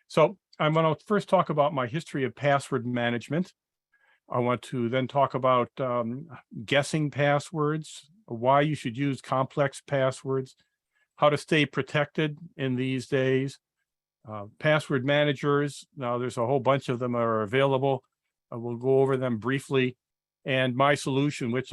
So I'm going to first talk about my history of password management. I want to then talk about guessing passwords, why you should use complex passwords, how to stay protected in these days, password managers. Now there's a whole bunch of them are available. We'll go over them briefly, and my solution, which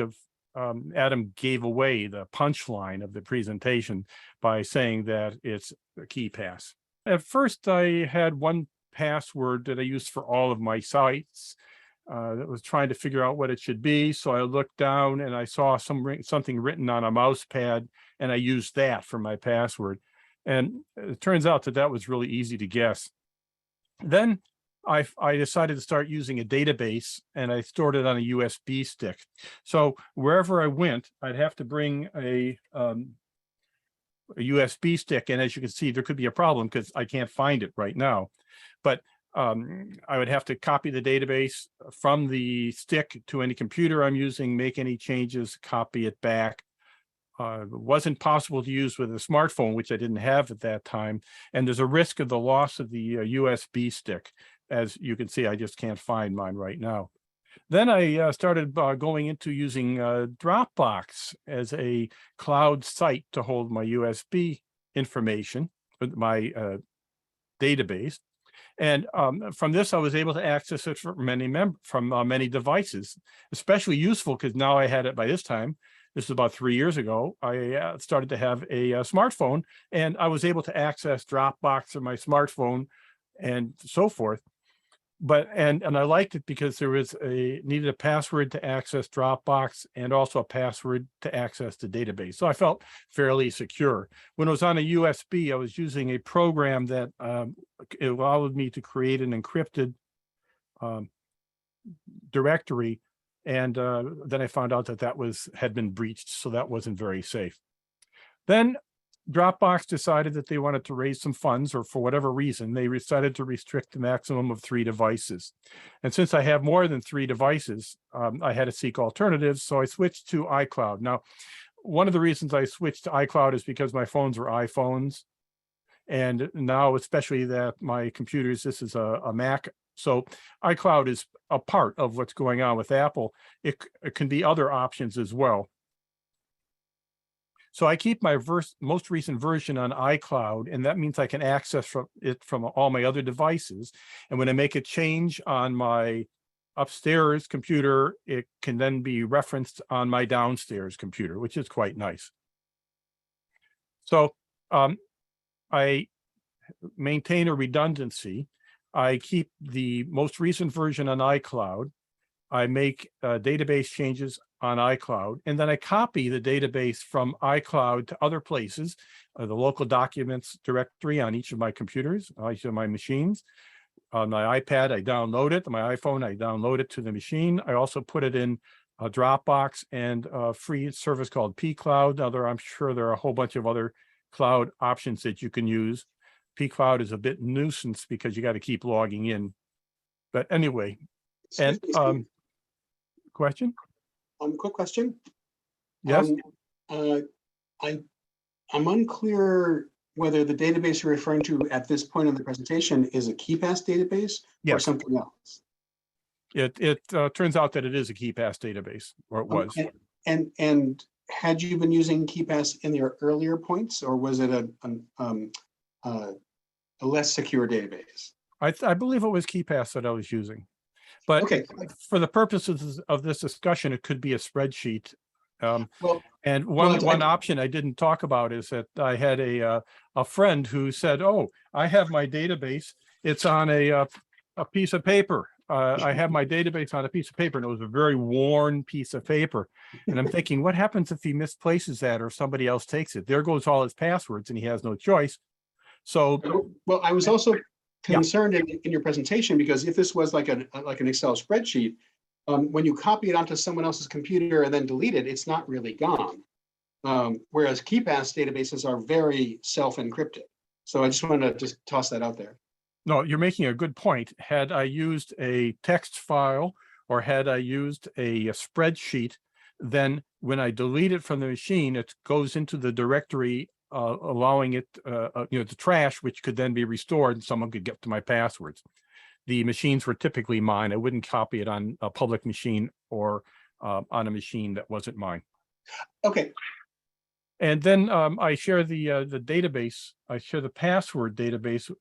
Adam gave away the punchline of the presentation by saying that it's a KeePass. At first, I had one password that I used for all of my sites that was trying to figure out what it should be. So I looked down and I saw something written on a mouse pad, and I used that for my password. And it turns out that was really easy to guess. Then I decided to start using a database, and I stored it on a USB stick. So wherever I went, I'd have to bring a USB stick. And as you can see, there could be a problem because I can't find it right now. But I would have to copy the database from the stick to any computer I'm using, make any changes, copy it back. It wasn't possible to use with a smartphone, which I didn't have at that time. And there's a risk of the loss of the USB stick. As you can see, I just can't find mine right now. Then I started going into using Dropbox as a cloud site to hold my USB information, my database. And from this, I was able to access it from many devices, especially useful because now I had it by this time. This is about 3 years ago. I started to have a smartphone, and I was able to access Dropbox on my smartphone and so forth. But and I liked it because there was needed a password to access Dropbox and also a password to access the database. So I felt fairly secure. When it was on a USB, I was using a program that it allowed me to create an encrypted directory. And then I found out that had been breached, so that wasn't very safe. Then Dropbox decided that they wanted to raise some funds, or for whatever reason, they decided to restrict the maximum of 3 devices. And since I have more than 3 devices, I had to seek alternatives, so I switched to iCloud. Now, one of the reasons I switched to iCloud is because my phones were iPhones, and now, especially that my computers, this is a Mac, so iCloud is a part of what's going on with Apple. It can be other options as well. So I keep my most recent version on iCloud, and that means I can access it from all my other devices. And when I make a change on my upstairs computer, it can then be referenced on my downstairs computer, which is quite nice. So I maintain a redundancy. I keep the most recent version on iCloud. I make database changes on iCloud, and then I copy the database from iCloud to other places, the local documents directory on each of my computers, each of my machines. On my iPad, I download it. On my iPhone, I download it to the machine. I also put it in a Dropbox and a free service called pCloud. Now, I'm sure there are a whole bunch of other cloud options that you can use. pCloud is a bit nuisance because you got to keep logging in. But anyway, question? Quick question. Yes. I'm unclear whether the database you're referring to at this point in the presentation is a KeePass database or something else. It turns out that it is a KeePass database, or it was. And had you been using KeePass in your earlier points, or was it a less secure database? I believe it was KeePass that I was using. But for the purposes of this discussion, it could be a spreadsheet. And one option I didn't talk about is that I had a friend who said, "Oh, I have my database. It's on a piece of paper. I have my database on a piece of paper," and it was a very worn piece of paper. And I'm thinking, what happens if he misplaces that or somebody else takes it? There goes all his passwords, and he has no choice. So, well, I was also concerned in your presentation, because if this was like an Excel spreadsheet, when you copy it onto someone else's computer and then delete it, it's not really gone. Whereas KeePass databases are very self-encrypted. So I just wanted to just toss that out there. No, you're making a good point. Had I used a text file or had I used a spreadsheet, then when I delete it from the machine, it goes into the directory allowing it, to trash, which could then be restored and someone could get to my passwords. The machines were typically mine. I wouldn't copy it on a public machine or on a machine that wasn't mine. Okay. And then I share the database. I share the password database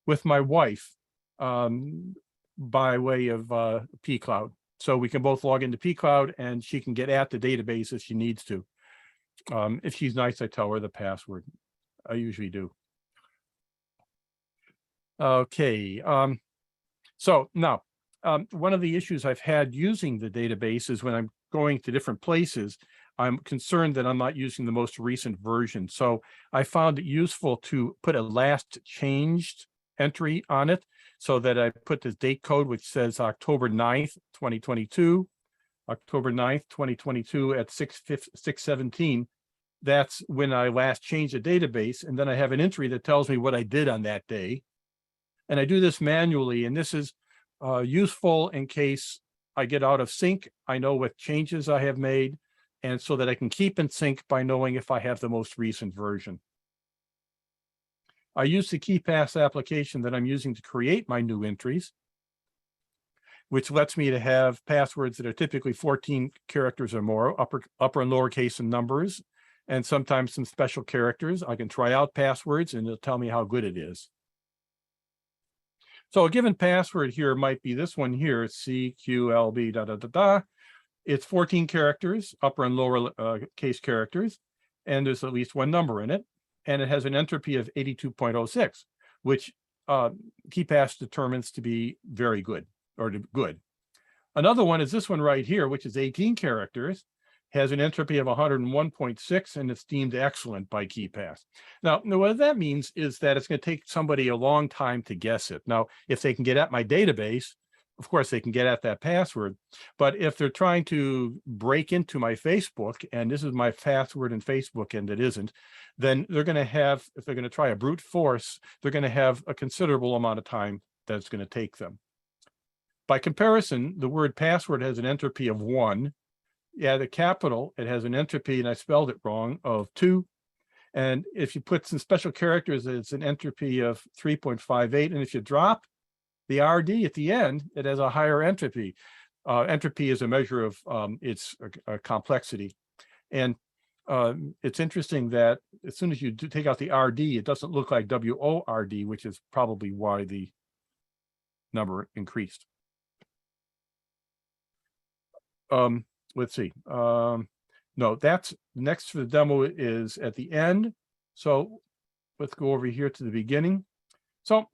with my wife by way of pCloud. So we can both log into pCloud and she can get at the database if she needs to. If she's nice, I tell her the password. I usually do. Okay. So now, one of the issues I've had using the database is when I'm going to different places, I'm concerned that I'm not using the most recent version. So I found it useful to put a last changed entry on it so that I put this date code, which says October 9th, 2022, October 9th, 2022 at 6:17. That's when I last changed the database. And then I have an entry that tells me what I did on that day. And I do this manually, and this is useful in case I get out of sync. I know what changes I have made, and so that I can keep in sync by knowing if I have the most recent version. I use the KeePass application that I'm using to create my new entries, which lets me to have passwords that are typically 14 characters or more, upper and lowercase and numbers, and sometimes some special characters. I can try out passwords and it'll tell me how good it is. So a given password here might be this one here, CQLB, da, da, da, da. It's 14 characters, upper and lower case characters, and there's at least one number in it. And it has an entropy of 82.06, which KeePass determines to be very good or good. Another one is this one right here, which is 18 characters, has an entropy of 101.6, and it's deemed excellent by KeePass. Now, what that means is that it's going to take somebody a long time to guess it. Now, if they can get at my database, of course, they can get at that password. But if they're trying to break into my Facebook, and this is my password in Facebook and it isn't, then they're going to have, if they're going to try a brute force, they're going to have a considerable amount of time that's going to take them. By comparison, the word password has an entropy of 1. Yeah, the capital, it has an entropy, and I spelled it wrong, of 2. And if you put some special characters, it's an entropy of 3.58. And if you drop the RD at the end, it has a higher entropy. Entropy is a measure of its complexity. And it's interesting that as soon as you do take out the RD, it doesn't look like WORD, which is probably why the number increased. Let's see. No, that's next for the demo is at the end. So let's go over here to the beginning. So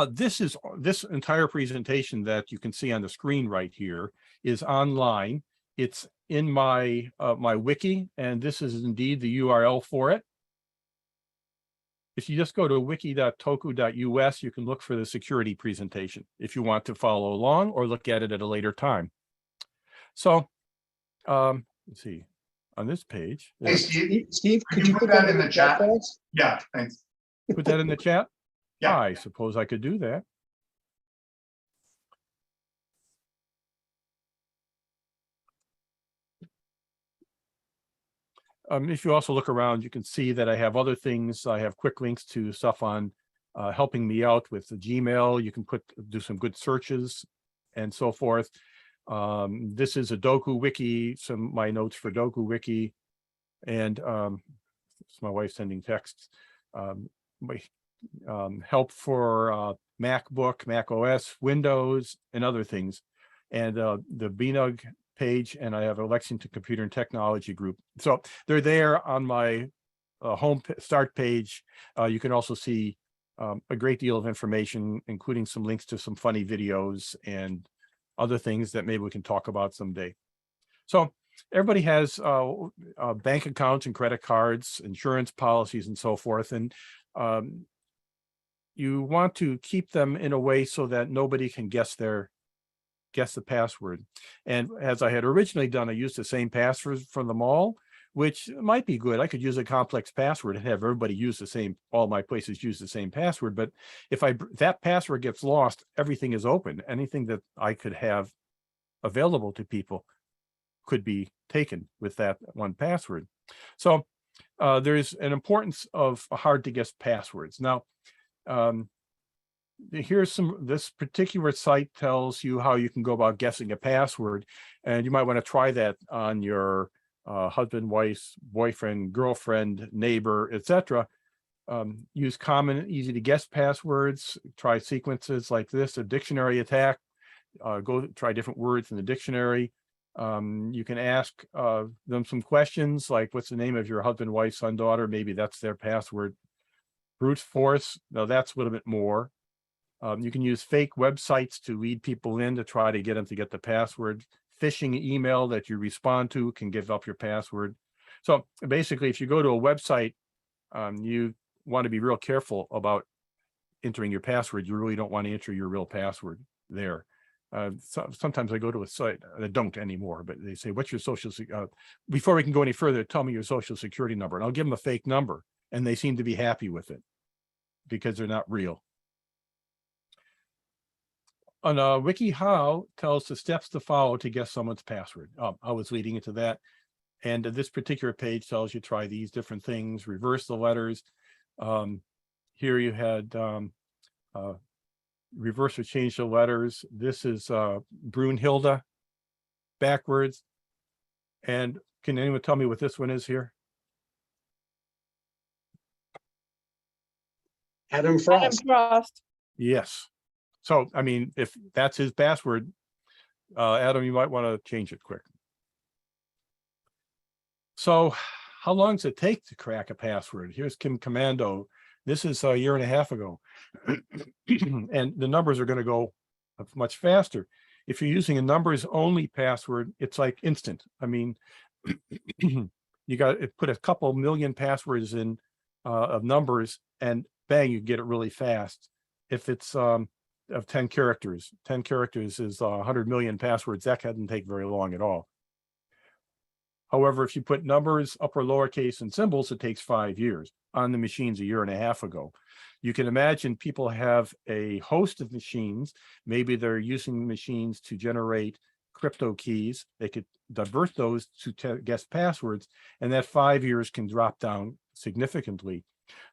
this entire presentation that you can see on the screen right here is online. It's in my my wiki, and this is indeed the URL for it. If you just go to wiki.toku.us, you can look for the security presentation if you want to follow along or look at it at a later time. So let's see, on this page. Hey, Steve, could you put that in the chat? Yeah, thanks. Put that in the chat? Yeah. I suppose I could do that. If you also look around, you can see that I have other things. I have quick links to stuff on helping me out with the Gmail. You can do some good searches and so forth. This is a Doku wiki, some my notes for Doku wiki, and it's my wife sending texts. Help for MacBook, Mac OS, Windows, and other things, and the BNUG page, and I have a Lexington Computer and Technology group. So they're there on my home start page. You can also see a great deal of information, including some links to some funny videos and other things that maybe we can talk about someday. So everybody has bank accounts and credit cards, insurance policies, and so forth. And you want to keep them in a way so that nobody can guess the password. And as I had originally done, I used the same password from them all, which might be good. I could use a complex password and have everybody use the same, all my places use the same password. But if that password gets lost, everything is open. Anything that I could have available to people could be taken with that one password. So there's an importance of hard to guess passwords. Now, this particular site tells you how you can go about guessing a password, and you might want to try that on your husband, wife, boyfriend, girlfriend, neighbor, etc. Use common, easy to guess passwords. Try sequences like this, a dictionary attack. Go try different words in the dictionary. You can ask them some questions like, what's the name of your husband, wife, son, daughter? Maybe that's their password. Brute force, now that's a little bit more. You can use fake websites to lead people in to try to get them to get the password. Phishing email that you respond to can give up your password. So basically, if you go to a website, you want to be real careful about entering your password. You really don't want to enter your real password there. Sometimes I go to a site, I don't anymore, but they say, what's your social security? Before we can go any further, tell me your social security number. And I'll give them a fake number. And they seem to be happy with it because they're not real. On WikiHow tells the steps to follow to guess someone's password. I was leading into that. And this particular page tells you try these different things, reverse the letters. Here you had reverse or change the letters. This is Brunhilde backwards. And can anyone tell me what this one is here? Adam Frost. Adam Frost. Yes. So, I mean, if that's his password, Adam, you might want to change it quick. So how long does it take to crack a password? Here's Kim Commando. This is a year and a half ago. And the numbers are going to go much faster. If you're using a numbers only password, it's like instant. I mean, you got to put a couple million passwords in of numbers and bang, you get it really fast. If it's of 10 characters, 10 characters is 100 million passwords. That doesn't take very long at all. However, if you put numbers, upper, lowercase, and symbols, it takes 5 years. On the machines a year and a half ago. You can imagine people have a host of machines. Maybe they're using machines to generate crypto keys. They could divert those to guess passwords, and that 5 years can drop down significantly.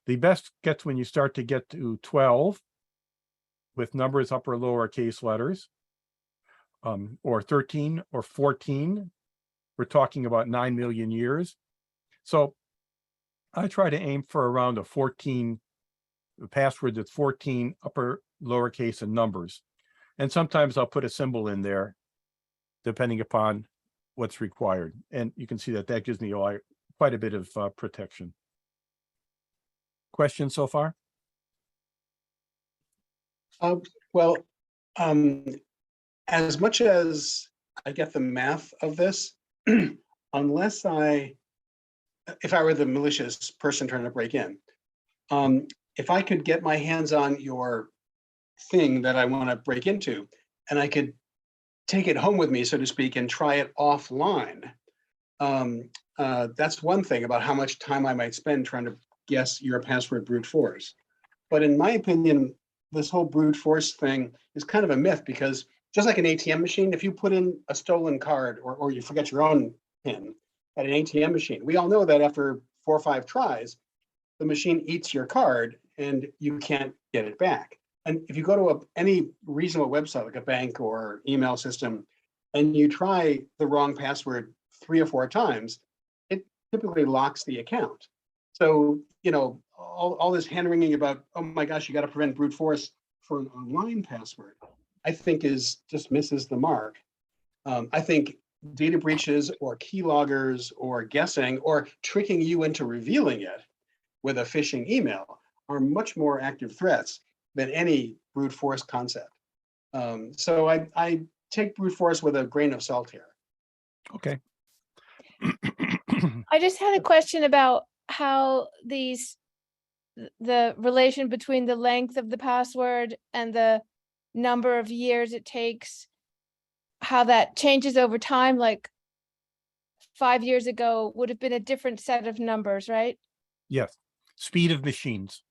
The best gets when you start to get to 12 with numbers, upper, lowercase letters, or 13 or 14. We're talking about 9 million years. So I try to aim for around a password that's 14 upper, lowercase, and numbers. And sometimes I'll put a symbol in there, depending upon what's required. And you can see that that gives me quite a bit of protection. Questions so far? Well, as much as I get the math of this, unless if I were the malicious person trying to break in, if I could get my hands on your thing that I want to break into, and I could take it home with me, so to speak, and try it offline, that's one thing about how much time I might spend trying to guess your password brute force. But in my opinion, this whole brute force thing is kind of a myth, because just like an ATM machine, if you put in a stolen card or you forget your own PIN at an ATM machine, we all know that after 4 or 5 tries, the machine eats your card and you can't get it back. And if you go to any reasonable website, like a bank or email system, and you try the wrong password 3 or 4 times, it typically locks the account. So, you know, all this hand-wringing about, oh my gosh, you got to prevent brute force for an online password, I think just misses the mark. I think data breaches or keyloggers or guessing or tricking you into revealing it with a phishing email are much more active threats than any brute force concept. So I take brute force with a grain of salt here. Okay. I just had a question about how the relation between the length of the password and the number of years it takes, how that changes over time. Like 5 years ago would have been a different set of numbers, right? Yes. Speed of machines.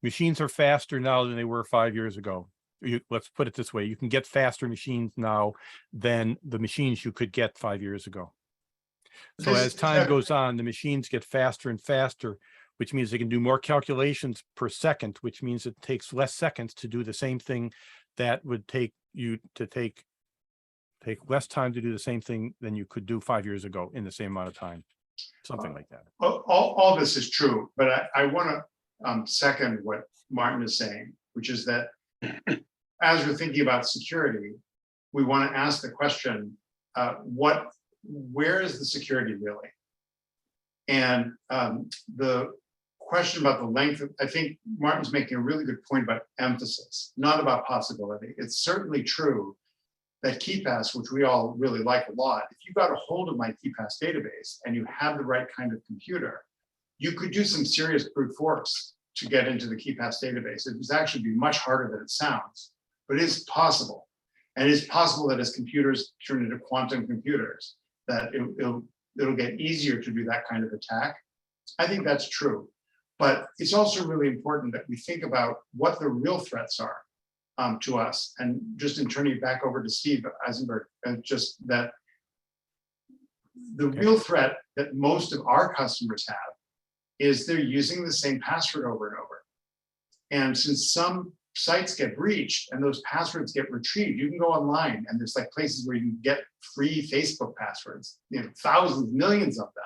Machines are faster now than they were 5 years ago. Let's put it this way. You can get faster machines now than the machines you could get 5 years ago. So This- as time goes on, the machines get faster and faster, which means they can do more calculations per second, which means it takes less seconds to do the same thing that would take you to take less time to do the same thing than you could do 5 years ago in the same amount of time, something like that. All this is true, but I want to second what Martin is saying, which is that as we're thinking about security, we want to ask the question, where is the security really? And the question about the length of, I think Martin's making a really good point about emphasis, not about possibility. It's certainly true that KeePass, which we all really like a lot, if you got a hold of my KeePass database and you had the right kind of computer, you could do some serious brute force to get into the KeePass database. It would actually be much harder than it sounds, but it is possible. And it is possible that as computers turn into quantum computers, that it'll get easier to do that kind of attack. I think that's true. But it's also really important that we think about what the real threats are to us. And just in turning it back over to Steve Isenberg, just that the real threat that most of our customers have is they're using the same password over and over. And since some sites get breached and those passwords get retrieved, you can go online and there's like places where you can get free Facebook passwords, thousands, millions of them.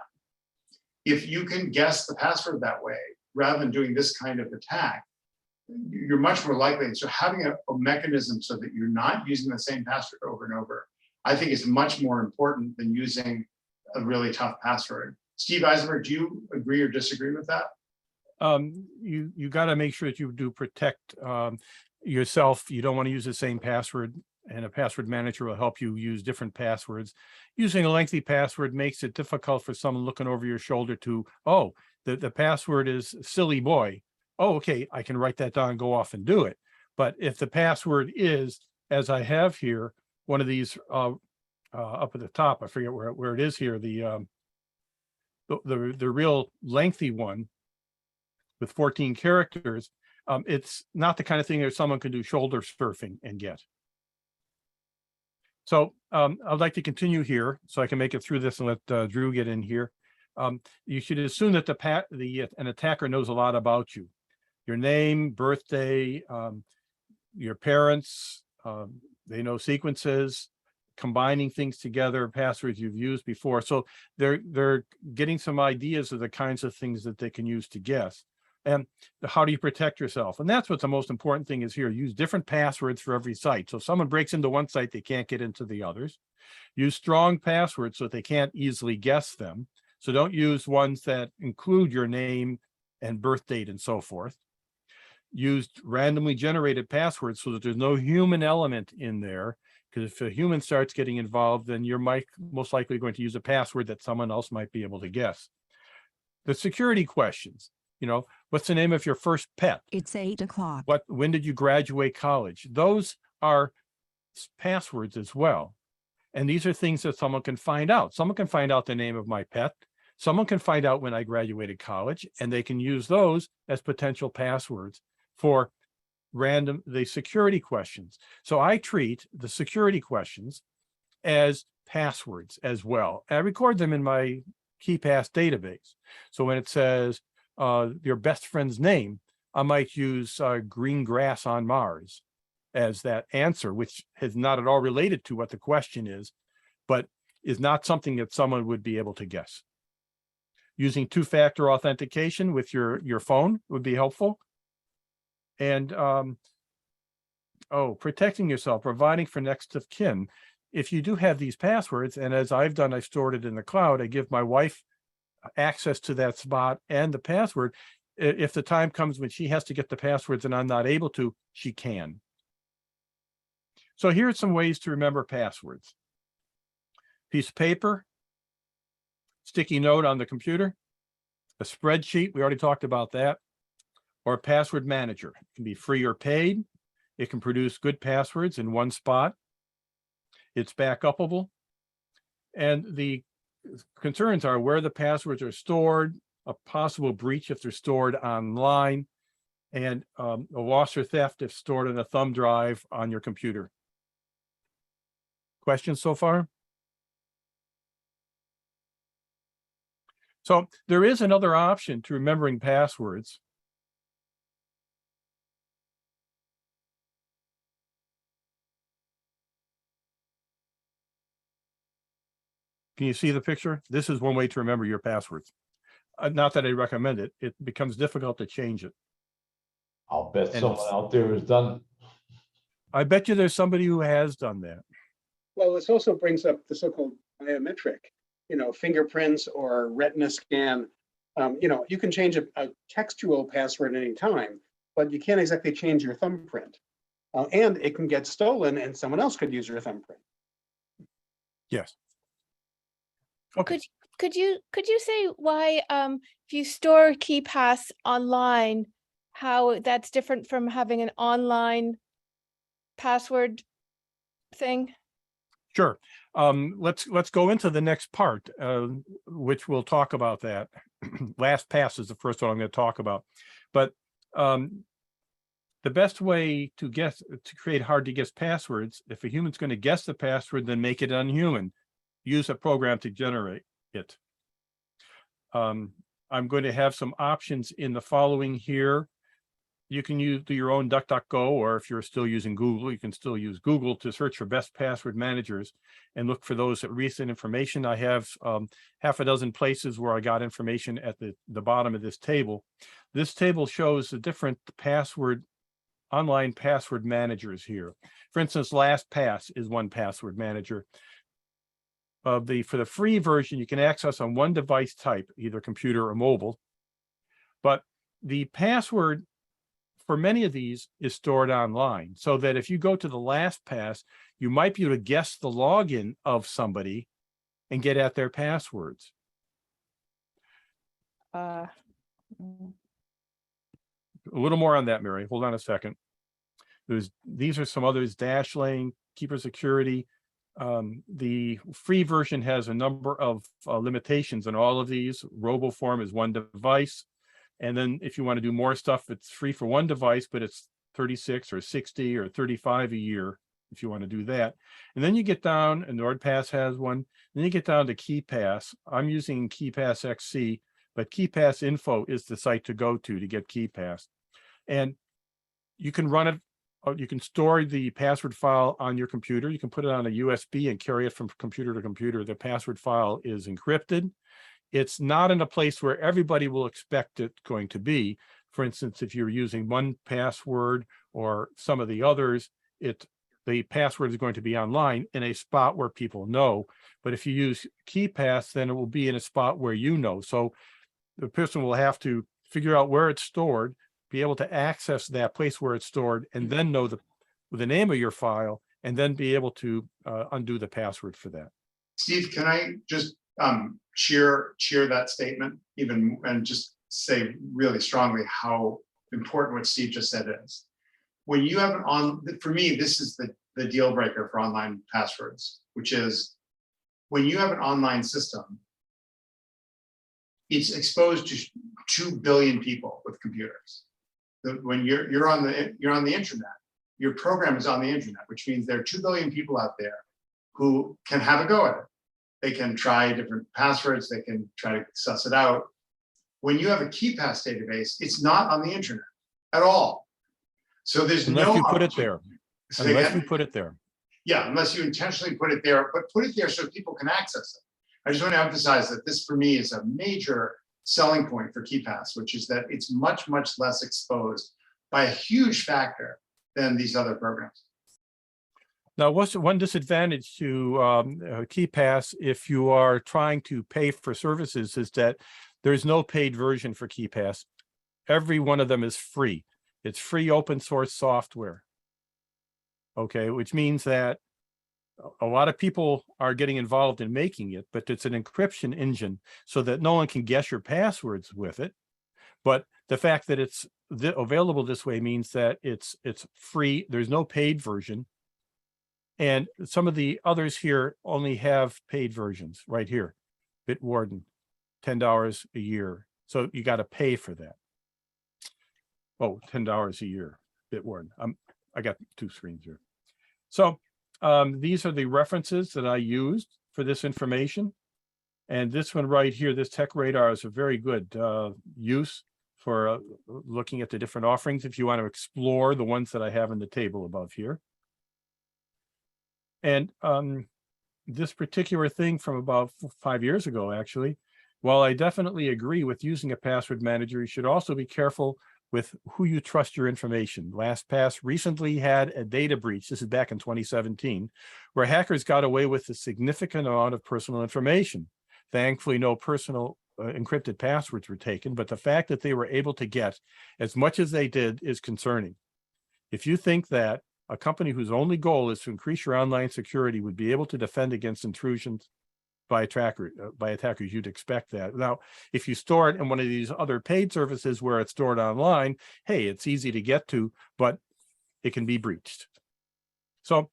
If you can guess the password that way, rather than doing this kind of attack, you're much more likely. So having a mechanism so that you're not using the same password over and over, I think is much more important than using a really tough password. Steve Isenberg, do you agree or disagree with that? You got to make sure that you do protect yourself. You don't want to use the same password, and a password manager will help you use different passwords. Using a lengthy password makes it difficult for someone looking over your shoulder to, oh, the password is silly boy. Oh, okay, I can write that down and go off and do it. But if the password is, as I have here, one of these up at the top, I forget where it is here, the real lengthy one with 14 characters, it's not the kind of thing that someone can do shoulder surfing and get. So I'd like to continue here so I can make it through this and let Drew get in here. You should assume that an attacker knows a lot about you. Your name, birthday, your parents, they know sequences, combining things together, passwords you've used before. So they're getting some ideas of the kinds of things that they can use to guess. And how do you protect yourself? And that's what the most important thing is here. Use different passwords for every site. So if someone breaks into one site, they can't get into the others. Use strong passwords so that they can't easily guess them. So don't use ones that include your name and birth date and so forth. Use randomly generated passwords so that there's no human element in there, because if a human starts getting involved, then you're most likely going to use a password that someone else might be able to guess. The security questions, what's the name of your first pet? It's 8 o'clock. When did you graduate college? Those are passwords as well. And these are things that someone can find out. Someone can find out the name of my pet. Someone can find out when I graduated college, and they can use those as potential passwords for the security questions. So I treat the security questions as passwords as well. I record them in my KeePass database. So when it says your best friend's name, I might use green grass on Mars as that answer, which is not at all related to what the question is, but is not something that someone would be able to guess. Using two-factor authentication with your phone would be helpful. And protecting yourself, providing for next of kin. If you do have these passwords, and as I've done, I've stored it in the cloud, I give my wife access to that spot and the password. If the time comes when she has to get the passwords and I'm not able to, she can. So here are some ways to remember passwords. Piece of paper, sticky note on the computer, a spreadsheet, we already talked about that, or a password manager. It can be free or paid. It can produce good passwords in one spot. It's backupable. And the concerns are where the passwords are stored, a possible breach if they're stored online, and a loss or theft if stored in a thumb drive on your computer. Questions so far? So there is another option to remembering passwords. Can you see the picture? This is one way to remember your passwords. Not that I recommend it. It becomes difficult to change it. I'll bet And someone it's- out there has done. I bet you there's somebody who has done that. Well, this also brings up the so-called biometric, fingerprints or retina scan. You can change a textual password at any time, but you can't exactly change your thumbprint. And it can get stolen and someone else could use your thumbprint. Yes. Okay. Could you say why if you store KeePass online, how that's different from having an online password thing? Sure. Let's go into the next part, which we'll talk about that. LastPass is the first one I'm going to talk about, but the best way to create hard to guess passwords, if a human's going to guess the password, then make it unhuman. Use a program to generate it. I'm going to have some options in the following here. You can do your own DuckDuckGo, or if you're still using Google, you can still use Google to search for best password managers and look for those recent information. I have half a dozen places where I got information at the bottom of this table. This table shows the different online password managers here. For instance, LastPass is one password manager. For the free version, you can access on one device type, either computer or mobile. But the password for many of these is stored online, so that if you go to the LastPass, you might be able to guess the login of somebody and get at their passwords. Mm. A little more on that, Mary. Hold on a second. These are some others: Dashlane, Keeper Security. The free version has a number of limitations on all of these. RoboForm is one device. And then if you want to do more stuff, it's free for one device, but it's 36 or 60 or 35 a year if you want to do that. And then you get down, and NordPass has one. Then you get down to KeePass. I'm using KeePass XC, but KeePass Info is the site to go to get KeePass. And you can run it, you can store the password file on your computer. You can put it on a USB and carry it from computer to computer. The password file is encrypted. It's not in a place where everybody will expect it going to be. For instance, if you're using 1Password or some of the others, the password is going to be online in a spot where people know. But if you use KeePass, then it will be in a spot where you know. So the person will have to figure out where it's stored, be able to access that place where it's stored, and then know the name of your file, and then be able to undo the password for that. Steve, can I just cheer that statement even, and just say really strongly how important what Steve just said is. When you have for me, this is the deal breaker for online passwords, which is when you have an online system, it's exposed to 2 billion people with computers. When you're on the internet, your program is on the internet, which means there are 2 billion people out there who can have a go at it. They can try different passwords. They can try to suss it out. When you have a KeePass database, it's not on the internet at all. So there's Unless you put it there. Unless you put it there. Yeah, unless you intentionally put it there, but put it there so people can access it. I just want to emphasize that this, for me, is a major selling point for KeePass, which is that it's much, much less exposed by a huge factor than these other programs. Now, what's one disadvantage to KeePass if you are trying to pay for services is that there's no paid version for KeePass. Every one of them is free. It's free open source software. Okay, which means that a lot of people are getting involved in making it, but it's an encryption engine so that no one can guess your passwords with it. But the fact that it's available this way means that it's free. There's no paid version. And some of the others here only have paid versions right here. Bitwarden, $10 a year. So you got to pay for that. Oh, $10 a year, Bitwarden. I got two screens here. So these are the references that I used for this information. And this one right here, this Tech Radar is a very good use for looking at the different offerings if you want to explore the ones that I have in the table above here. And this particular thing from about 5 years ago, actually, while I definitely agree with using a password manager, you should also be careful with who you trust your information. LastPass recently had a data breach. This is back in 2017, where hackers got away with a significant amount of personal information. Thankfully, no personal encrypted passwords were taken, but the fact that they were able to get as much as they did is concerning. If you think that a company whose only goal is to increase your online security would be able to defend against intrusions by attackers, you'd expect that. Now, if you store it in one of these other paid services where it's stored online, hey, it's easy to get to, but it can be breached. So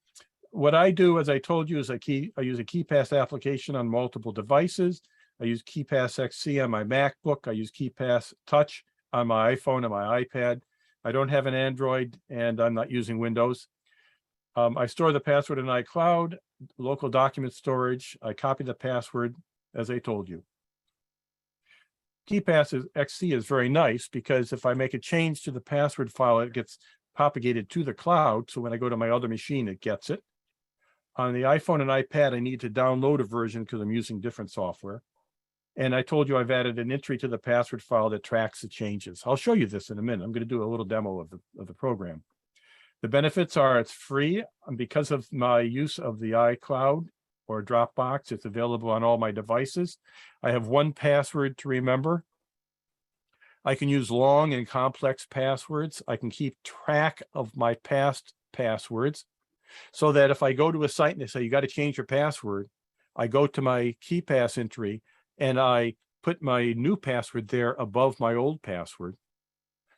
what I do, as I told you, is I use a KeePass application on multiple devices. I use KeePass XC on my MacBook. I use KeePass Touch on my iPhone and my iPad. I don't have an Android and I'm not using Windows. I store the password in iCloud, local document storage. I copy the password as I told you. KeePass XC is very nice because if I make a change to the password file, it gets propagated to the cloud. So when I go to my other machine, it gets it. On the iPhone and iPad, I need to download a version because I'm using different software. And I told you I've added an entry to the password file that tracks the changes. I'll show you this in a minute. I'm going to do a little demo of the program. The benefits are it's free. And because of my use of the iCloud or Dropbox, it's available on all my devices. I have one password to remember. I can use long and complex passwords. I can keep track of my past passwords so that if I go to a site and they say, you got to change your password, I go to my KeePass entry and I put my new password there above my old password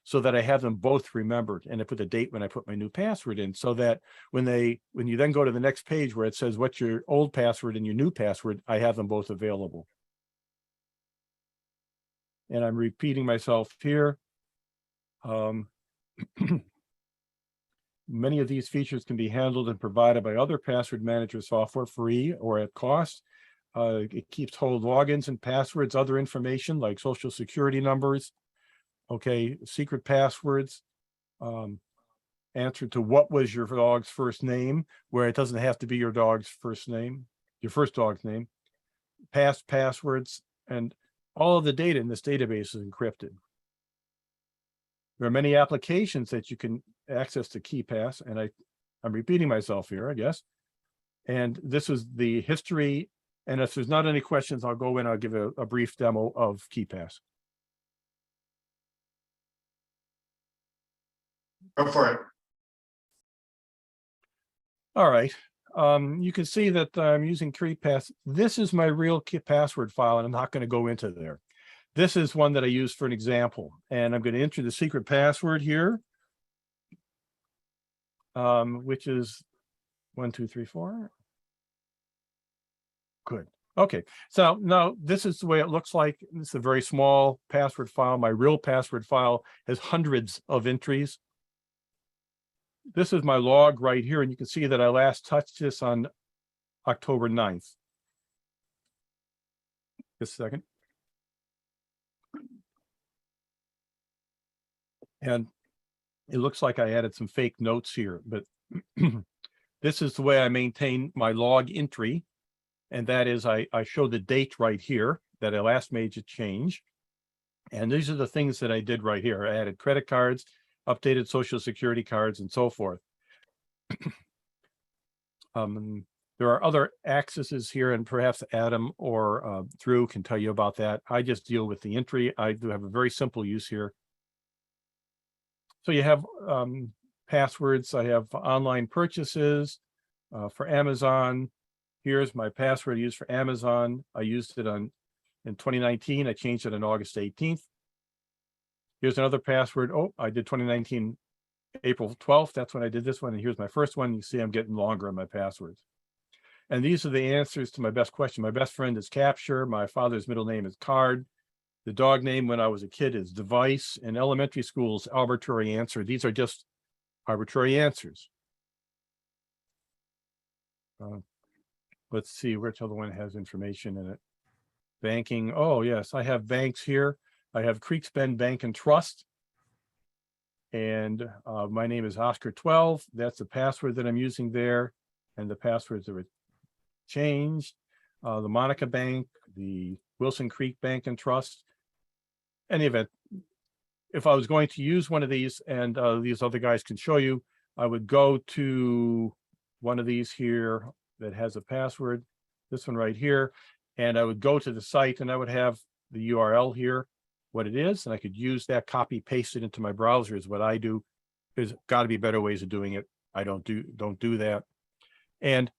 so that I have them both remembered. And I put the date when I put my new password in so that when you then go to the next page where it says what's your old password and your new password, I have them both available. And I'm repeating myself here. Many of these features can be handled and provided by other password manager software free or at cost. It keeps whole logins and passwords, other information like social security numbers, okay, secret passwords, answer to what was your dog's first name, where it doesn't have to be your dog's first name, your first dog's name, past passwords, and all of the data in this database is encrypted. There are many applications that you can access to KeePass, and I'm repeating myself here, I guess. And this is the history. And if there's not any questions, I'll go in, I'll give a brief demo of KeePass. Go for it. All right. You can see that I'm using KeePass. This is my real password file, and I'm not going to go into there. This is one that I use for an example, and I'm going to enter the secret password here, which is 1, 2, 3, 4. Good. Okay. So now this is the way it looks like. It's a very small password file. My real password file has hundreds of entries. This is my log right here, and you can see that I last touched this on October 9th. Just a second. And it looks like I added some fake notes here, but this is the way I maintain my log entry. And that is I show the date right here that I last made a change. And these are the things that I did right here. I added credit cards, updated social security cards, and so forth. There are other accesses here, and perhaps Adam or Drew can tell you about that. I just deal with the entry. I do have a very simple use here. So you have passwords. I have online purchases for Amazon. Here's my password I used for Amazon. I used it in 2019. I changed it on August 18th. Here's another password. Oh, I did 2019, April 12th. That's when I did this one. And here's my first one. You see I'm getting longer on my passwords. And these are the answers to my best question. My best friend is Capture. My father's middle name is Card. The dog name when I was a kid is Device. In elementary schools, arbitrary answer. These are just arbitrary answers. Let's see which other one has information in it. Banking, oh yes, I have banks here. I have Creeksbend Bank and Trust. And my name is Oscar 12. That's the password that I'm using there. And the passwords are changed. The Monica Bank, the Wilson Creek Bank and Trust. Any event, if I was going to use one of these, and these other guys can show you, I would go to one of these here that has a password, this one right here, and I would go to the site and I would have the URL here, what it is, and I could use that, copy, paste it into my browser is what I do. There's got to be better ways of doing it. I don't do that. And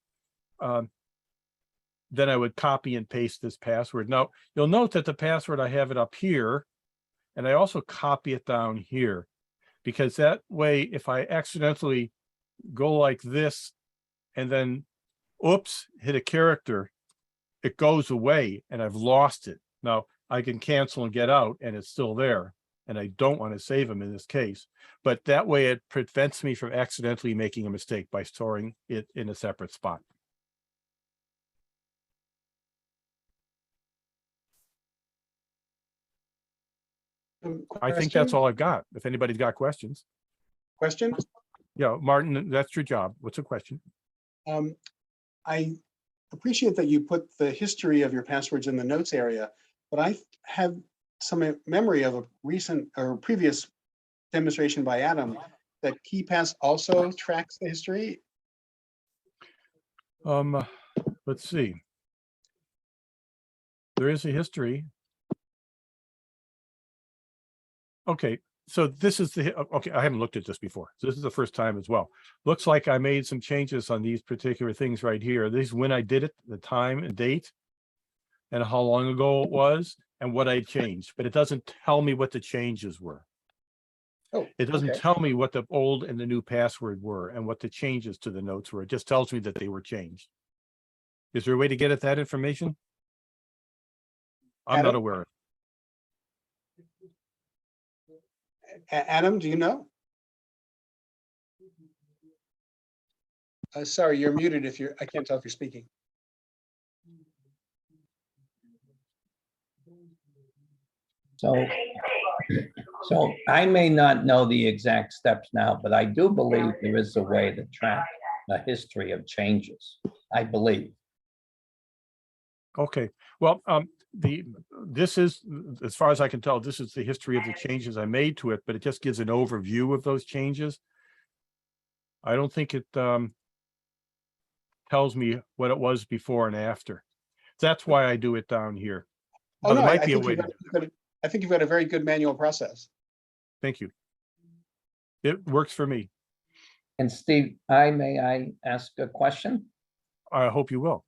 then I would copy and paste this password. Now, you'll note that the password, I have it up here, and I also copy it down here, because that way, if I accidentally go like this and then, oops, hit a character, it goes away and I've lost it. Now, I can cancel and get out and it's still there. And I don't want to save them in this case. But that way it prevents me from accidentally making a mistake by storing it in a separate spot. I think that's all I've got. If anybody's got questions. Question? Yeah, Martin, that's your job. What's a question? I appreciate that you put the history of your passwords in the notes area, but I have some memory of a recent or previous demonstration by Adam that KeePass also tracks the history. Let's see. There is a history. Okay, so this is the, okay, I haven't looked at this before. So this is the first time as well. Looks like I made some changes on these particular things right here. These, when I did it, the time and date, and how long ago it was, and what I changed, but it doesn't tell me what the changes were. Oh, It doesn't okay. tell me what the old and the new password were and what the changes to the notes were. It just tells me that they were changed. Is there a way to get at that information? I'm not Adam? aware of Adam, do you know? Sorry, you're muted if you're, I can't tell if you're speaking. So I may not know the exact steps now, but I do believe there is a way to track the history of changes. I believe. Okay, well, this is, as far as I can tell, this is the history of the changes I made to it, but it just gives an overview of those changes. I don't think it tells me what it was before and after. That's why I do it down here. Oh, But no, there I might be a think way you've to, got, I think you've got a very good manual process. thank you. It works for me. And Steve, may I ask a question? I hope you will.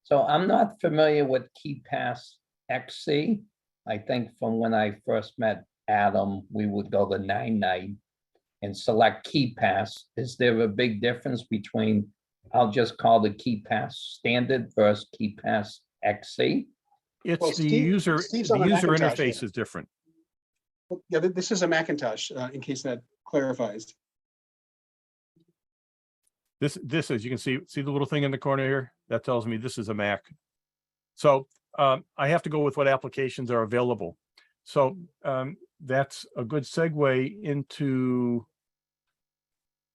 So I'm not familiar with KeePass XC. I think from when I first met Adam, we would go to 99 and select KeePass. Is there a big difference between, I'll just call the KeePass standard versus KeePass XC? It's Well, the user Steve's on a Macintosh, interface yeah. is different. Yeah, this is a Macintosh, in case that clarifies. This is, you can see the little thing in the corner here? That tells me this is a Mac. So I have to go with what applications are available. So that's a good segue into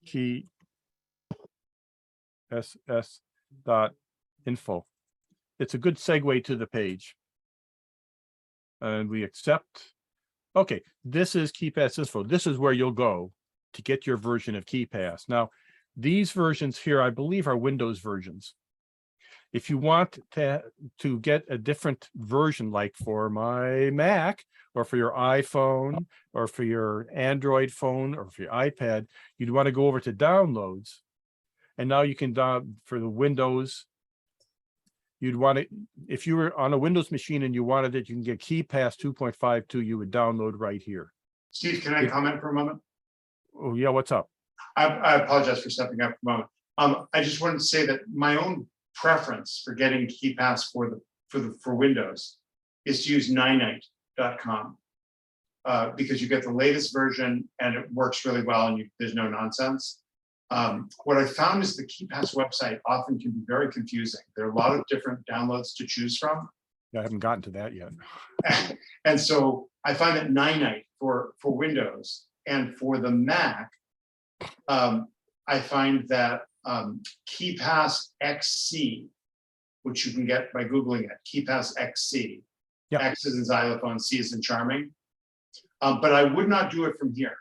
KeePass.info. It's a good segue to the page. And we accept. Okay, this is KeePass info. This is where you'll go to get your version of KeePass. Now, these versions here, I believe, are Windows versions. If you want to get a different version, like for my Mac, or for your iPhone, or for your Android phone, or for your iPad, you'd want to go over to downloads. And now you can for the Windows, you'd want it, if you were on a Windows machine and you wanted it, you can get KeePass 2.52, you would download right here. Steve, can I comment for a moment? Oh yeah, what's up? I apologize for stepping up for a moment. I just wanted to say that my own preference for getting KeePass for Windows is to use ninite.com because you get the latest version and it works really well and there's no nonsense. What I found is the KeePass website often can be very confusing. There are a lot of different downloads to choose from. I haven't gotten to that yet. And so I find that Ninite for Windows and for the Mac, I find that KeePass XC, which you can get by Googling it, KeePass XC. Yeah. X is in xylophone, C is in charming. But I would not do it from here.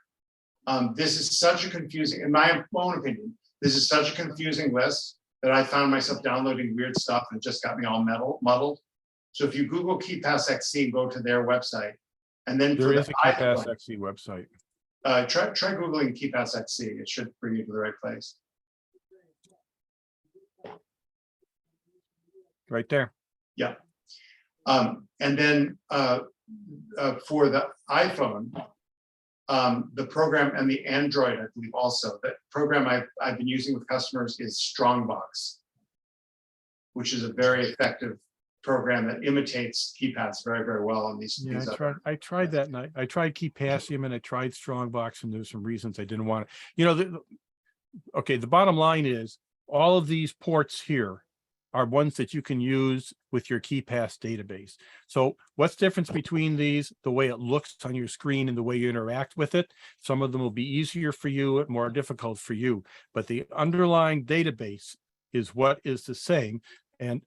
This is such a confusing, in my own opinion, this is such a confusing list that I found myself downloading weird stuff and it just got me all muddled. So if you Google KeePass XC, go to their website, and then There for is the a KeePass iPhone, XC website. try Googling KeePass XC. It should bring you to the right place. Right there. And then for the iPhone, the program and the Android, I believe also, that program I've been using with customers is Strongbox, which is a very effective program that imitates KeePass very, very well on these. Yeah, I tried that night. I tried KeePassium and I tried Strongbox, and there's some reasons I didn't want it. Okay, the bottom line is all of these ports here are ones that you can use with your KeePass database. So what's the difference between these? The way it looks on your screen and the way you interact with it. Some of them will be easier for you, more difficult for you, but the underlying database is what is the same. And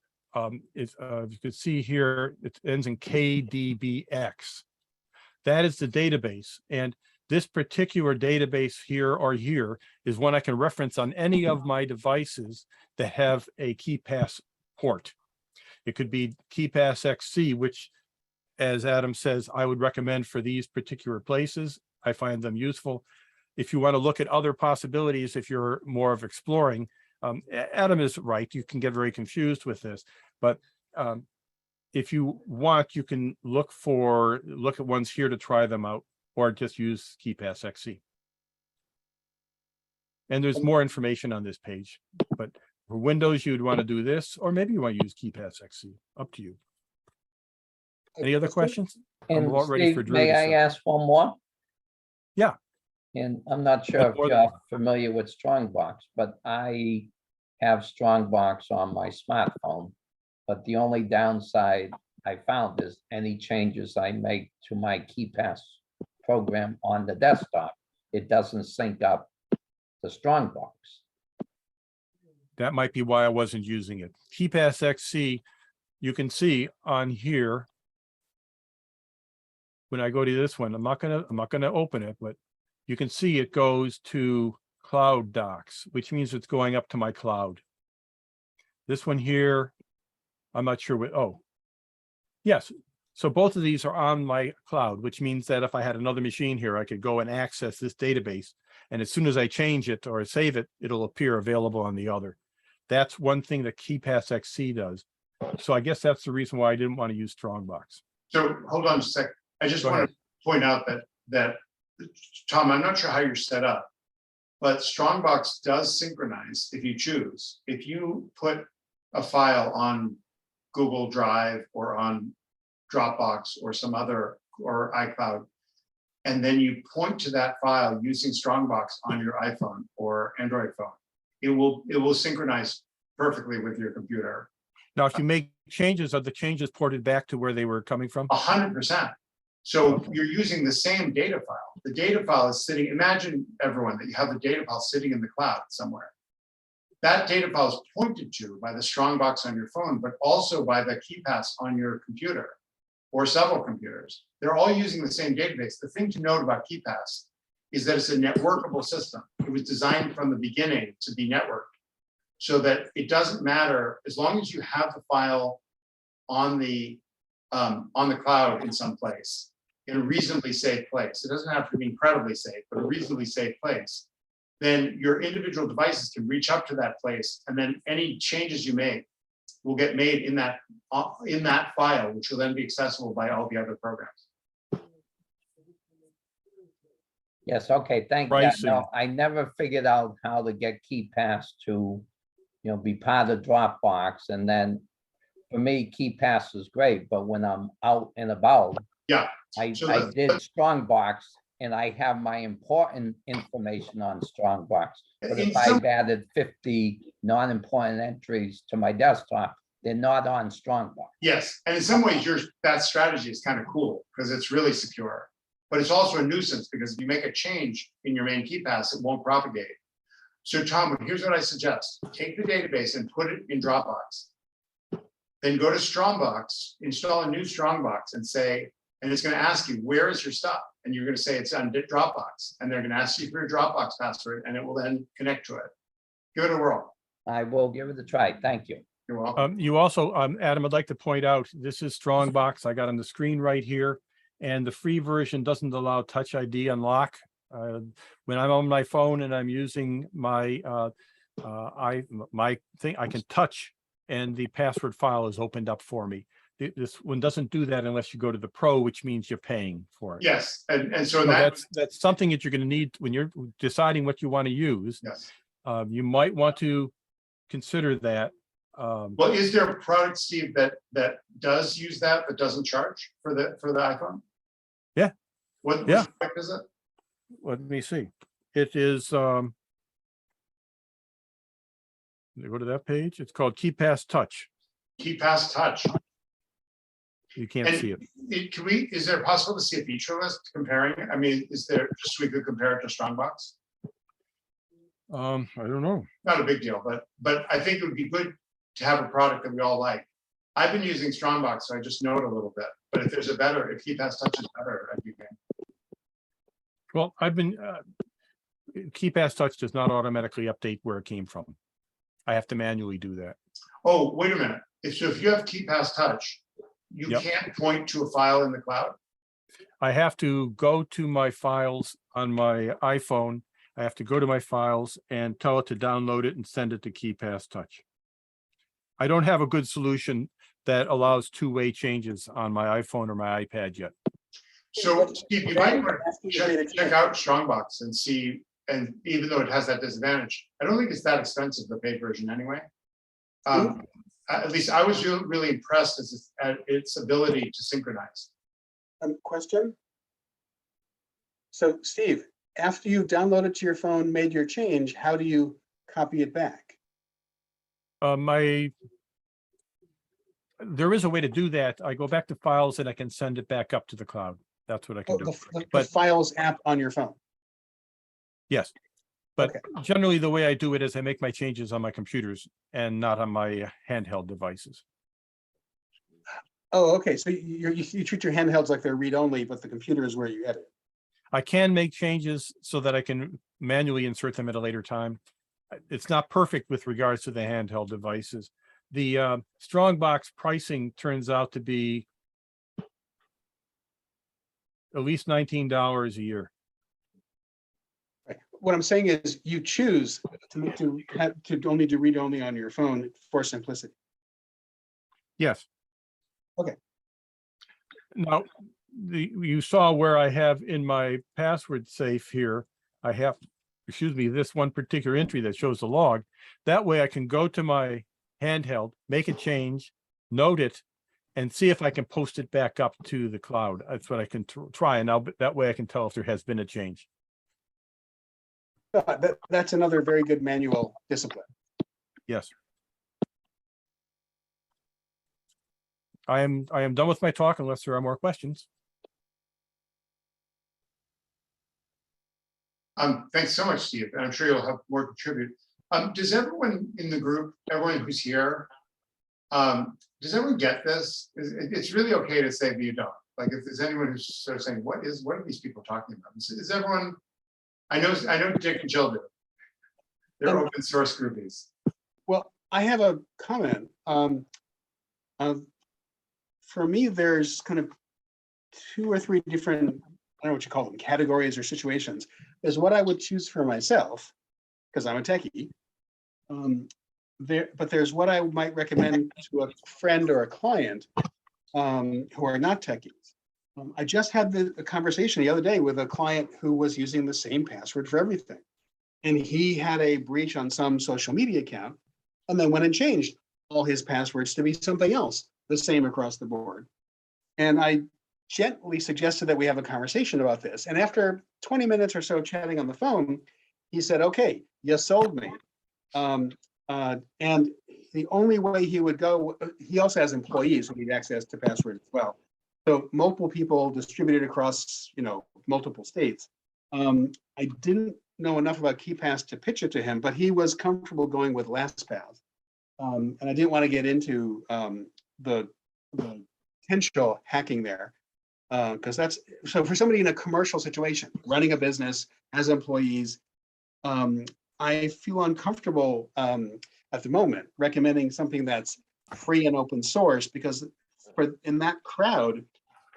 if you can see here, it ends in KDBX. That is the database. And this particular database here or here is one I can reference on any of my devices that have a KeePass port. It could be KeePass XC, which, as Adam says, I would recommend for these particular places. I find them useful. If you want to look at other possibilities, if you're more of exploring, Adam is right. You can get very confused with this, but if you want, you can look at ones here to try them out, or just use KeePass XC. And there's more information on this page, but for Windows, you'd want to do this, or maybe you want to use KeePass XC, up to you. Any other questions? I'm And about ready for Steve, Drew may to I say. ask one more? Yeah. And I'm not sure if Or- you're familiar with Strongbox, but I have Strongbox on my smartphone. But the only downside I found is any changes I make to my KeePass program on the desktop, it doesn't sync up to Strongbox. That might be why I wasn't using it. KeePass XC, you can see on here. When I go to this one, I'm not gonna open it, but you can see it goes to Cloud Docs, which means it's going up to my cloud. This one here, I'm not sure what, oh, yes. So both of these are on my cloud, which means that if I had another machine here, I could go and access this database. And as soon as I change it or save it, it'll appear available on the other. That's one thing that KeePass XC does. So I guess that's the reason why I didn't want to use Strongbox. So hold on a sec. I just Go want ahead. to point out that Tom, I'm not sure how you're set up, but Strongbox does synchronize if you choose. If you put a file on Google Drive or on Dropbox or some other, or iCloud, and then you point to that file using Strongbox on your iPhone or Android phone, it will synchronize perfectly with your computer. Now, if you make changes, are the changes ported back to where they were coming from? 100%. So you're using the same data file. The data file is sitting, imagine everyone that you have the data file sitting in the cloud somewhere. That data file is pointed to by the Strongbox on your phone, but also by the KeePass on your computer or several computers. They're all using the same database. The thing to note about KeePass is that it's a networkable system. It was designed from the beginning to be networked so that it doesn't matter, as long as you have the file on the cloud in some place, in a reasonably safe place. It doesn't have to be incredibly safe, but a reasonably safe place. Then your individual devices can reach up to that place, and then any changes you make will get made in that file, which will then be accessible by all the other programs. Yes, okay, thank you. Pricing. No, I never figured out how to get KeePass to, be part of Dropbox. And then for me, KeePass is great, but when I'm out and about, Yeah. I So did Strongbox and I have my important information on Strongbox. But if I've added 50 non-important entries to my desktop, They're not on Strongbox. Yes, and in some ways, that strategy is kind of cool because it's really secure. But it's also a nuisance because if you make a change in your main KeePass, it won't propagate. So Tom, here's what I suggest. Take the database and put it in Dropbox. Then go to Strongbox, install a new Strongbox and say, and it's going to ask you, where is your stuff? And you're going to say it's on Dropbox. And they're going to ask you for your Dropbox password and it will then connect to it. Give it a whirl. I will give it a try. Thank you. You're welcome. You also, Adam, I'd like to point out, this is Strongbox. I got on the screen right here. And the free version doesn't allow Touch ID unlock. When I'm on my phone and I'm using my my thing, I can touch and the password file is opened up for me. This one doesn't do that unless you go to the Pro, which means you're paying for it. Yes, and so So that, that's something that you're going to need when you're deciding what you want to use. yes. You might want to consider that. Well, is there a product, Steve, that does use that doesn't charge for the iPhone? Yeah. What Yeah. product is it? Let me see. It is, go to that page. It's called KeePass Touch. KeePass Touch. You can't see it. Is there possible to see a feature list comparing it? I mean, is there, just so we could compare it to Strongbox? I don't know. Not a big deal, but I think it would be good to have a product that we all like. I've been using Strongbox, so I just know it a little bit, but if there's if KeePass Touch is better, I'd be game. Well, I've been, KeePass Touch does not automatically update where it came from. I have to manually do that. Oh, wait a minute. If you have KeePass Touch, you Yep. can't point to a file in the cloud? I have to go to my files on my iPhone. I have to go to my files and tell it to download it and send it to KeePass Touch. I don't have a good solution that allows two-way changes on my iPhone or my iPad yet. So Steve, you might want to check out Strongbox and see, and even though it has that disadvantage, I don't think it's that expensive, the paid version anyway. At least I was really impressed at its ability to synchronize. Question? So Steve, after you download it to your phone, made your change, how do you copy it back? There is a way to do that. I go back to files and I can send it back up to the cloud. That's what I can Oh, do. the But- Files app on your phone. Yes. But Okay. generally the way I do it is I make my changes on my computers and not on my handheld devices. Oh, okay. So you treat your handhelds like they're read-only, but the computer is where you edit. I can make changes so that I can manually insert them at a later time. It's not perfect with regards to the handheld devices. The Strongbox pricing turns out to be at least $19 a year. Right. What I'm saying is you choose to only do read-only on your phone for simplicity. Yes. Okay. Now, you saw where I have in my password safe here, I have, excuse me, this one particular entry that shows the log. That way I can go to my handheld, make a change, note it, and see if I can post it back up to the cloud. That's what I can try. And now that way I can tell if there has been a change. That's another very good manual discipline. Yes. I am done with my talk unless there are more questions. Thanks so much, Steve. And I'm sure you'll have more to contribute. Does everyone in the group, everyone who's here, does everyone get this? It's really okay to say that you don't. Like if there's anyone who's sort of saying, what are these people talking about? Is everyone, I know Dick and Jill do. They're open source groupies. Well, I have a comment. For me, there's kind of 2 or 3 different, I don't know what you call them, categories or situations. There's what I would choose for myself, because I'm a techie. But there's what I might recommend to a friend or a client who are not techies. I just had a conversation the other day with a client who was using the same password for everything. And he had a breach on some social media account and then went and changed all his passwords to be something else, the same across the board. And I gently suggested that we have a conversation about this. And after 20 minutes or so chatting on the phone, he said, okay, you sold me. And the only way he would go, he also has employees who need access to password as well. So multiple people distributed across, multiple states. I didn't know enough about KeePass to pitch it to him, but he was comfortable going with LastPass. And I didn't want to get into the potential hacking there. Because that's, so for somebody in a commercial situation, running a business, has employees, I feel uncomfortable at the moment recommending something that's free and open source, because in that crowd,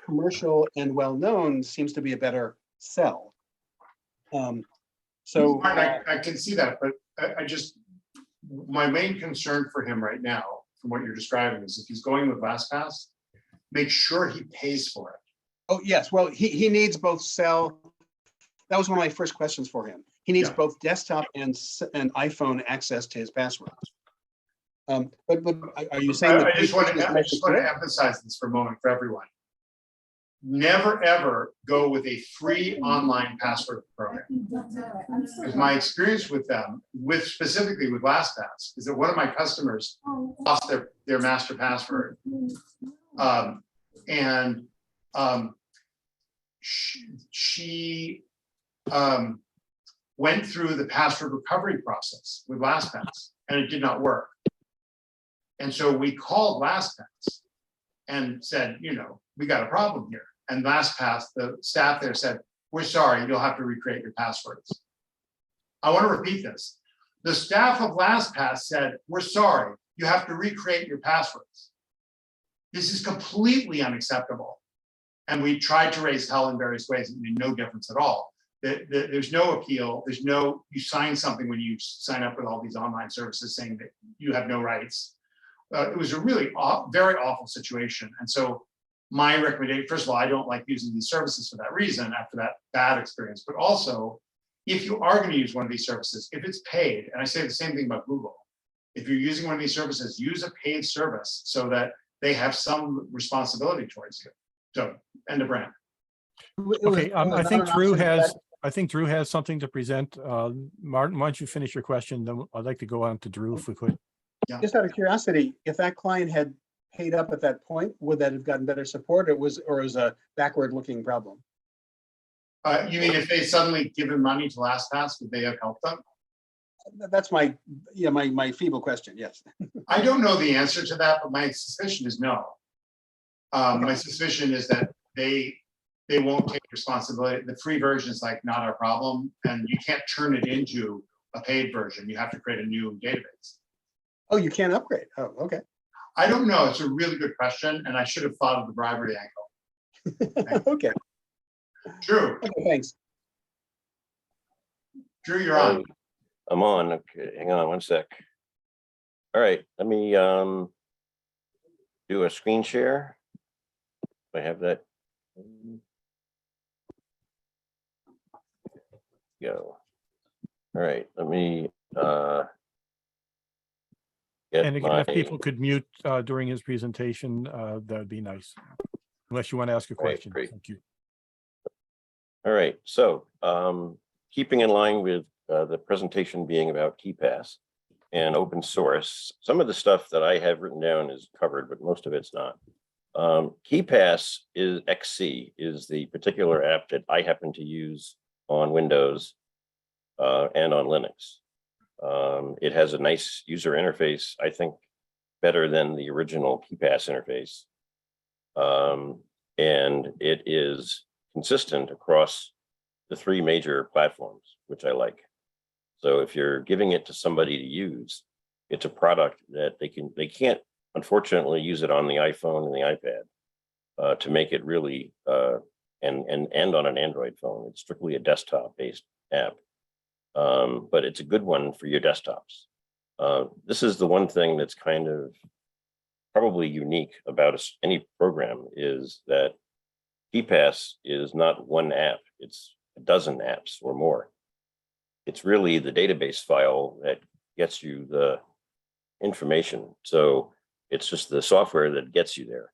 commercial and well-known seems to be a better sell. So I can see that, but I just, my main concern for him right now, from what you're describing, is if he's going with LastPass, make sure he pays for it. oh yes, well, he needs both sell. That was one of my first questions for him. He needs Yeah. both desktop and iPhone access to his passwords. But are you saying I just want to emphasize this for a moment for everyone. Never ever go with a free online password program. Because my experience with them, specifically with LastPass, is that one of my customers lost their master password, and she went through the password recovery process with LastPass, and it did not work. And so we called LastPass and said, we got a problem here. And LastPass, the staff there said, we're sorry, you'll have to recreate your passwords. I want to repeat this. The staff of LastPass said, we're sorry, you have to recreate your passwords. This is completely unacceptable. And we tried to raise hell in various ways. It made no difference at all. There's no appeal. You sign something when you sign up with all these online services saying that you have no rights. It was a really very awful situation. And so my recommendation, first of all, I don't like using these services for that reason after that bad experience, but also if you are going to use one of these services, if it's paid, and I say the same thing about Google, if you're using one of these services, use a paid service so that they have some responsibility towards you. So, end of rant. Okay, I think Drew has something to present. Martin, why don't you finish your question? Then I'd like to go on to Drew if we could. Just out of curiosity, if that client had paid up at that point, would that have gotten better support, or was a backward-looking problem? You mean if they suddenly given money to LastPass, would they have helped them? That's my feeble question. Yes. I don't know the answer to that, but my suspicion is no. My suspicion is that they won't take responsibility. The free version is like not our problem, and you can't turn it into a paid version. You have to create a new database. Oh, you can't upgrade. Oh, okay. I don't know. It's a really good question, and I should have thought of the bribery angle. Okay. Drew. Okay, thanks. Drew, you're on. I'm on. Okay, hang on one sec. All right, let me do a screen share. I have that. Go. All right, let me get And again, my, if people could mute during his presentation, that would be nice. Unless you want to ask a question. great. Thank you. all right, so keeping in line with the presentation being about KeePass and open source, some of the stuff that I have written down is covered, but most of it's not. KeePass is XC is the particular app that I happen to use on Windows and on Linux. It has a nice user interface, I think better than the original KeePass interface. And it is consistent across the three major platforms, which I like. So if you're giving it to somebody to use, it's a product that they can't unfortunately use it on the iPhone and the iPad to make it really and on an Android phone. It's strictly a desktop based app. But it's a good one for your desktops. This is the one thing that's kind of probably unique about any program is that KeePass is not one app, it's a dozen apps or more. It's really the database file that gets you the information. So it's just the software that gets you there.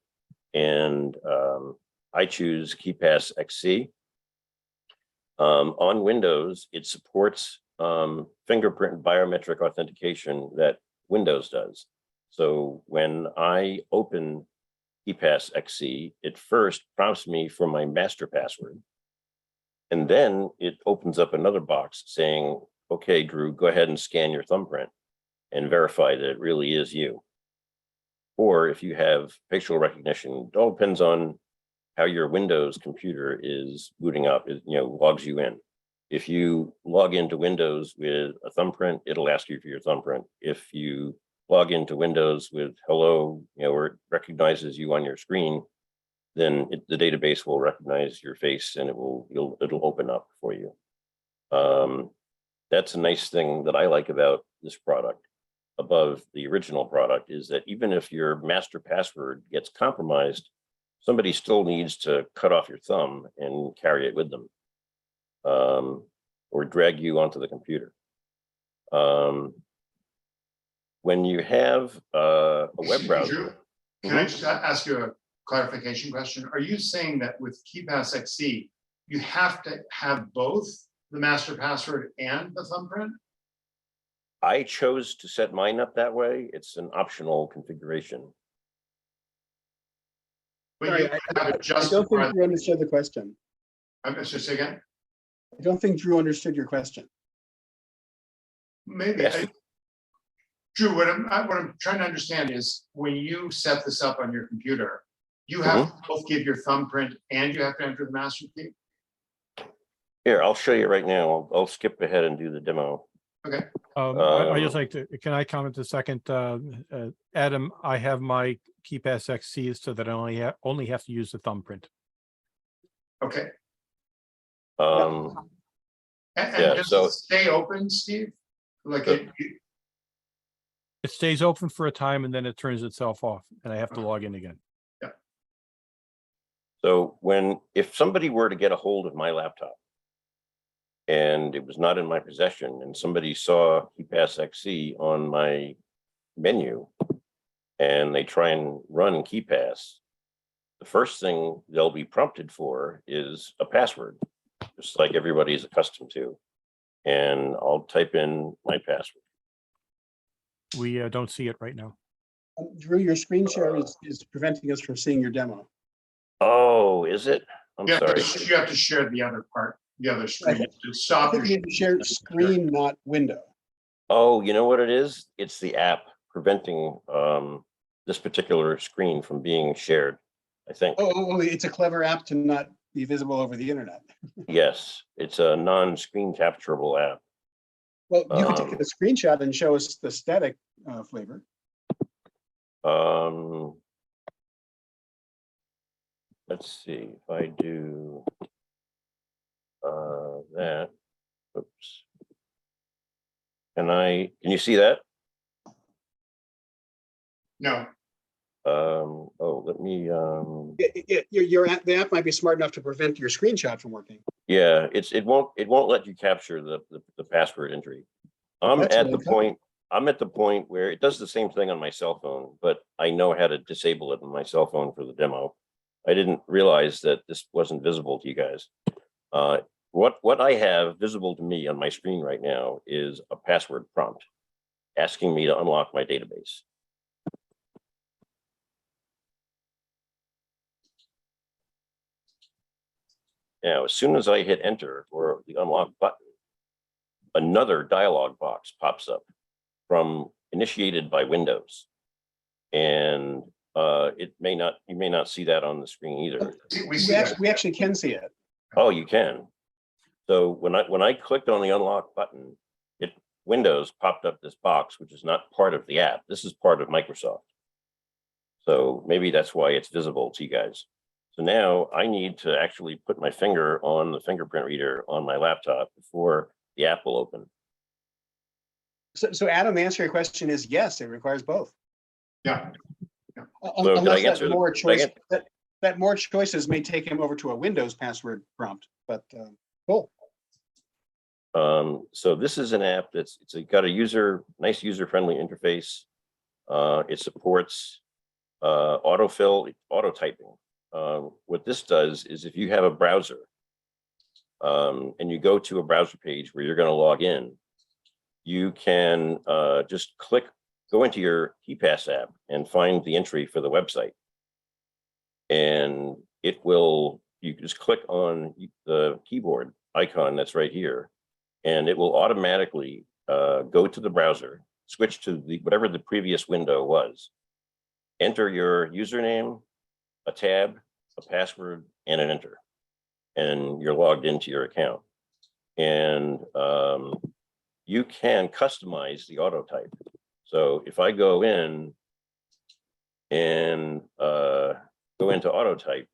And I choose KeePass XC. On Windows, it supports fingerprint biometric authentication that Windows does. So when I open KeePass XC, it first prompts me for my master password. And then it opens up another box saying, okay, Drew, go ahead and scan your thumbprint and verify that it really is you. Or if you have facial recognition, it all depends on how your Windows computer is booting up, it, logs you in. If you log into Windows with a thumbprint, it'll ask you for your thumbprint. If you log into Windows with hello, where it recognizes you on your screen, then the database will recognize your face and it'll open up for you. That's a nice thing that I like about this product above the original product, is that even if your master password gets compromised, somebody still needs to cut off your thumb and carry it with them, or drag you onto the computer. When you have a web browser. Drew, can I just ask you a clarification question? Are you saying that with KeePass XC, you have to have both the master password and the thumbprint? I chose to set mine up that way. It's an optional configuration. But Sorry, you I have it just don't for, think Drew understood the question. I'm just say again, I don't think Drew understood your question. maybe. Yes. Drew, what I'm trying to understand is when you set this up on your computer, you have to both give your thumbprint and you have to enter the master key? Here, I'll show you right now. I'll skip ahead and do the demo. Okay. I just like to, can I comment a second? Adam, I have my KeePass XC so that I only have to use the thumbprint. Okay. Um, And Yeah, does so- it stay open, Steve? Like It stays open for a time and then it turns itself off and I have to log in again. So if somebody were to get a hold of my laptop and it was not in my possession and somebody saw KeePass XC on my menu and they try and run KeePass, the first thing they'll be prompted for is a password, just like everybody's accustomed to. And I'll type in my password. We don't see it right now. Drew, your screen share is preventing us from seeing your demo. Oh, is it? I'm yeah, sorry. you have to share the other part, the other screen to I stop think your. you need to share screen, not window. Oh, you know what it is? It's the app preventing this particular screen from being shared, I think. Oh, it's a clever app to not be visible over the internet. Yes, it's a non-screen capturable app. Well, you can take a screenshot and show us the static flavor. Let's see if I do that. Oops. Can you see that? No, Oh, let me The app might be smart enough to prevent your screenshot from working. yeah, it won't let you capture the password entry. That's at really the clever. point I'm at the point where it does the same thing on my cell phone, but I know how to disable it on my cell phone for the demo. I didn't realize that this wasn't visible to you guys. What I have visible to me on my screen right now is a password prompt asking me to unlock my database. Now, as soon as I hit enter or the unlock button, another dialog box pops up from initiated by Windows. And you may not see that on the screen either. we see that. We actually can see it. Oh, you can. So when I clicked on the unlock button, Windows popped up this box, which is not part of the app. This is part of Microsoft. So maybe that's why it's visible to you guys. So now I need to actually put my finger on the fingerprint reader on my laptop before the app will open. So Adam, the answer to your question is yes, it requires both. Yeah, So did I Unless answer that the- more did I choice, get- that more choices may take him over to a Windows password prompt, but cool. So this is an app it's got a nice user-friendly interface. It supports autofill, auto typing. What this does is if you have a browser and you go to a browser page where you're going to log in, you can just click go into your KeePass app and find the entry for the website. And it will, you can just click on the keyboard icon that's right here, and it will automatically go to the browser, switch to whatever the previous window was, enter your username, a tab, a password, and an enter, and you're logged into your account. And you can customize the auto type. So if I go in and go into auto type,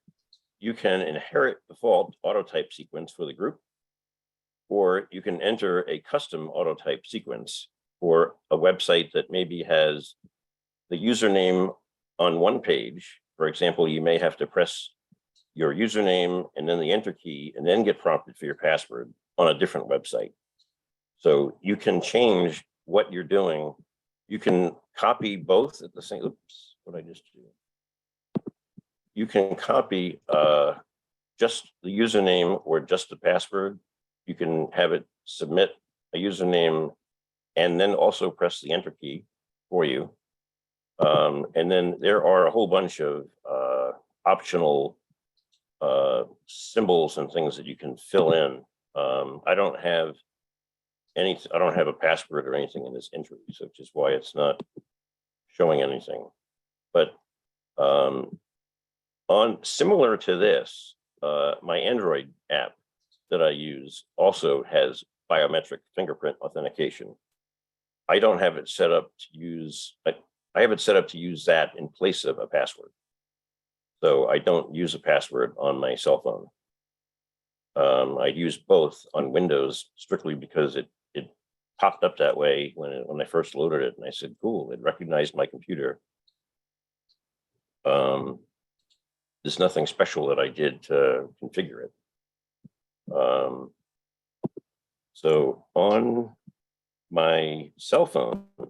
you can inherit the default auto type sequence for the group, or you can enter a custom auto type sequence for a website that maybe has the username on one page. For example, you may have to press your username and then the enter key and then get prompted for your password on a different website. So you can change what you're doing. You can copy both at the same, oops, what did I just do? You can copy just the username or just the password. You can have it submit a username and then also press the enter key for you. And then there are a whole bunch of optional symbols and things that you can fill in. I don't have a password or anything in this entry, so which is why it's not showing anything. But on similar to this, my Android app that I use also has biometric fingerprint authentication. I don't have it set up to use, I have it set up to use that in place of a password. So I don't use a password on my cell phone. I use both on Windows strictly because it popped up that way when I first loaded it, and I said, cool, it recognized my computer. There's nothing special that I did to configure it. So on my cell phone, let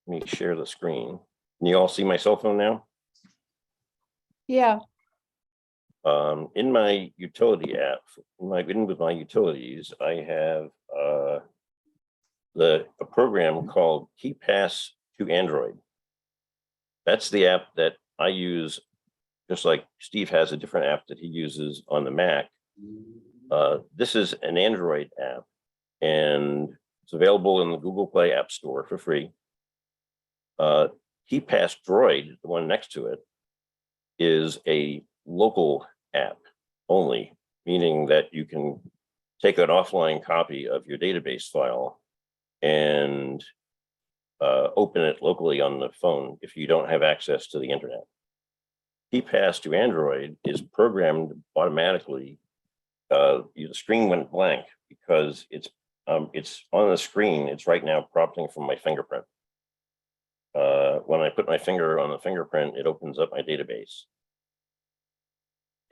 me share the screen. Can you all see my cell phone now? Yeah. In my utility app, with my utilities, I have a program called KeePass to Android. That's the app that I use, just like Steve has a different app that he uses on the Mac. This is an Android app, and it's available in the Google Play App Store for free. KeePass Droid, the one next to it, is a local app only, meaning that you can take an offline copy of your database file and open it locally on the phone if you don't have access to the internet. KeePass to Android is programmed automatically. The screen went blank because it's on the screen. It's right now prompting from my fingerprint. When I put my finger on the fingerprint, it opens up my database.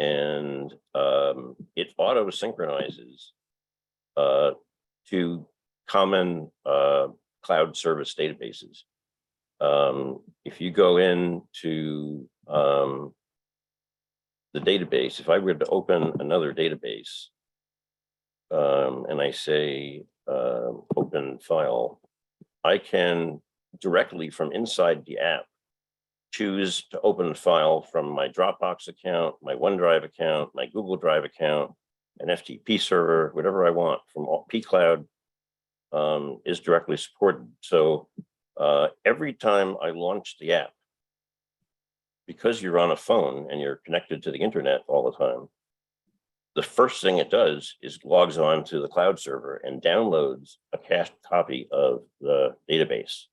And it auto synchronizes to common cloud service databases. If you go into the database, if I were to open another database and I say open file, I can directly from inside the app choose to open a file from my Dropbox account, my OneDrive account, my Google Drive account, an FTP server, whatever I want from pCloud is directly supported. So every time I launch the app, because you're on a phone and you're connected to the internet all the time, the first thing it does is logs on to the cloud server and downloads a cached copy of the database.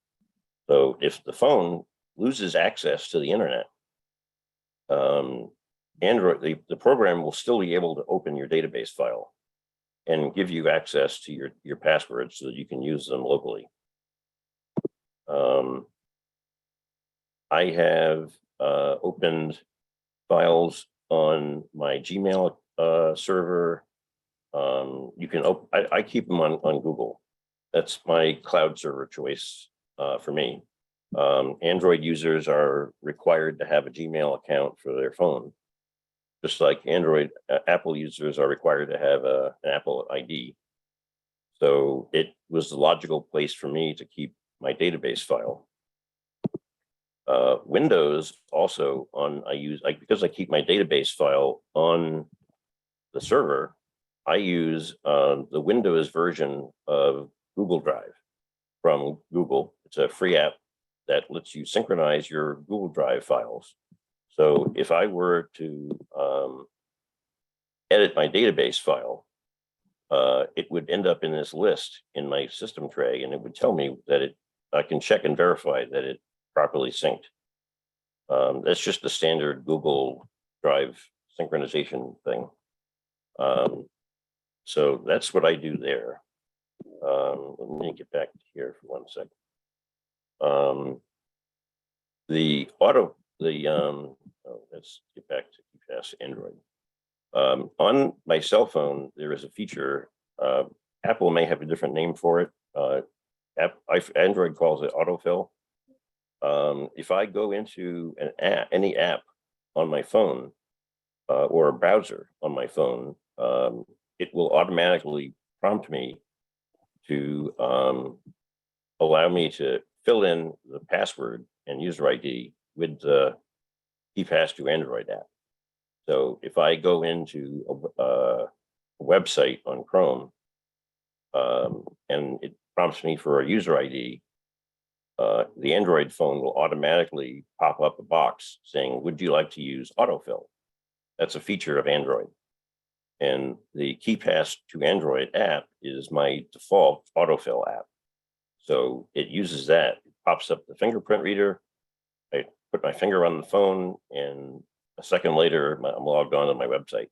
So if the phone loses access to the internet, Android, the program will still be able to open your database file and give you access to your passwords so that you can use them locally. I have opened files on my Gmail server. You can open, I keep them on Google. That's my cloud server choice for me. Android users are required to have a Gmail account for their phone, just like Apple users are required to have an Apple ID. So it was the logical place for me to keep my database file. Windows also because I keep my database file on the server, I use the Windows version of Google Drive from Google. It's a free app that lets you synchronize your Google Drive files. So if I were to edit my database file, it would end up in this list in my system tray, and it would tell me that I can check and verify that it properly synced. That's just the standard Google Drive synchronization thing. So that's what I do there. Let me get back here for 1 second. Let's get back to KeePass Android. On my cell phone, there is a feature. Apple may have a different name for it. Android calls it autofill. If I go into any app on my phone or a browser on my phone, it will automatically prompt me to allow me to fill in the password and user ID with the KeePass to Android app. So if I go into a website on Chrome and it prompts me for a user ID, the Android phone will automatically pop up a box saying, would you like to use autofill? That's a feature of Android. And the KeePass to Android app is my default autofill app. So it uses that, it pops up the fingerprint reader. I put my finger on the phone, and a second later, I'm logged on to my website.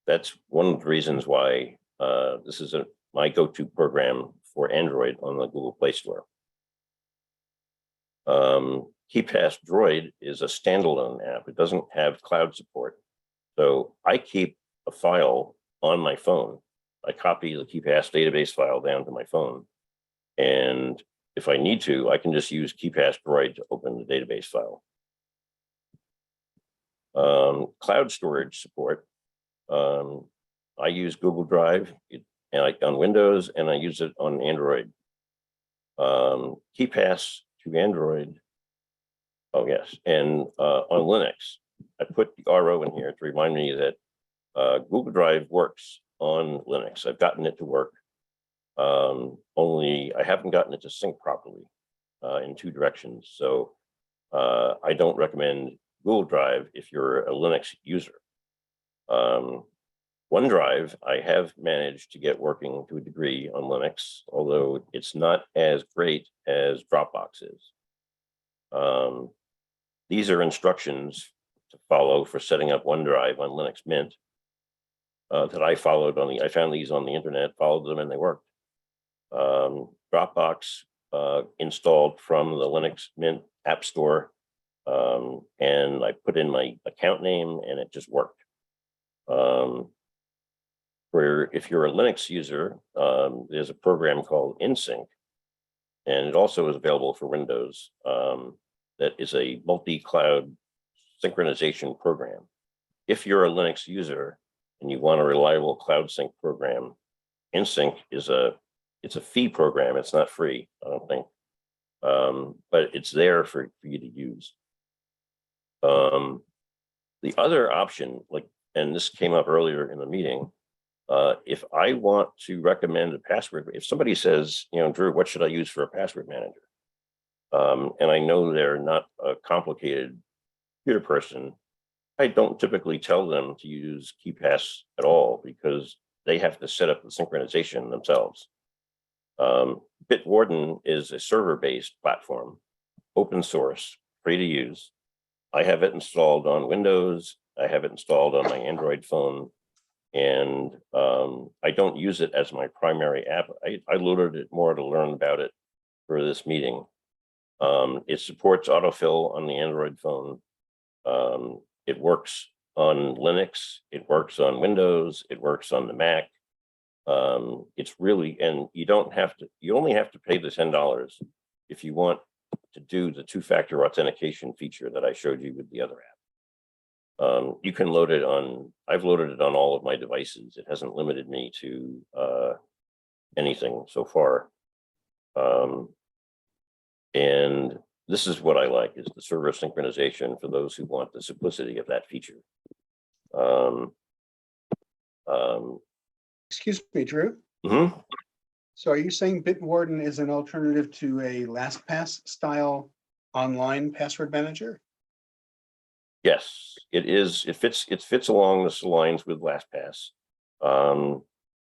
That's one of the reasons why this is my go-to program for Android on the Google Play Store. KeePass Droid is a standalone app. It doesn't have cloud support. So I keep a file on my phone. I copy the KeePass database file down to my phone. And if I need to, I can just use KeePass Droid to open the database file. Cloud storage support. I use Google Drive on Windows, and I use it on Android. KeePass to Android. Oh, yes. And on Linux, I put the RO in here to remind me that Google Drive works on Linux. I've gotten it to work. Only I haven't gotten it to sync properly in 2 directions. So I don't recommend Google Drive if you're a Linux user. OneDrive, I have managed to get working to a degree on Linux, although it's not as great as Dropbox is. These are instructions to follow for setting up OneDrive on Linux Mint that I followed I found these on the internet, followed them, and they worked. Dropbox installed from the Linux Mint App Store, and I put in my account name, and it just worked. If you're a Linux user, there's a program called InSync, and it also is available for Windows. That is a multi-cloud synchronization program. If you're a Linux user and you want a reliable cloud sync program, InSync is it's a fee program. It's not free, I don't think, but it's there for you to use. The other option, and this came up earlier in the meeting, if I want to recommend a password, if somebody says, Drew, what should I use for a password manager? And I know they're not a complicated computer person, I don't typically tell them to use KeePass at all because they have to set up the synchronization themselves. Bitwarden is a server-based platform, open source, free to use. I have it installed on Windows. I have it installed on my Android phone, and I don't use it as my primary app. I loaded it more to learn about it for this meeting. It supports autofill on the Android phone. It works on Linux. It works on Windows. It works on the Mac. It's really, and you only have to pay the $10 if you want to do the 2-factor authentication feature that I showed you with the other app. You can load it on, I've loaded it on all of my devices. It hasn't limited me to anything so far. And this is what I like, is the server synchronization for those who want the simplicity of that feature. Excuse me, Drew. Mhm. So are you saying Bitwarden is an alternative to a LastPass style online password manager? Yes, it is. It fits along the lines with LastPass.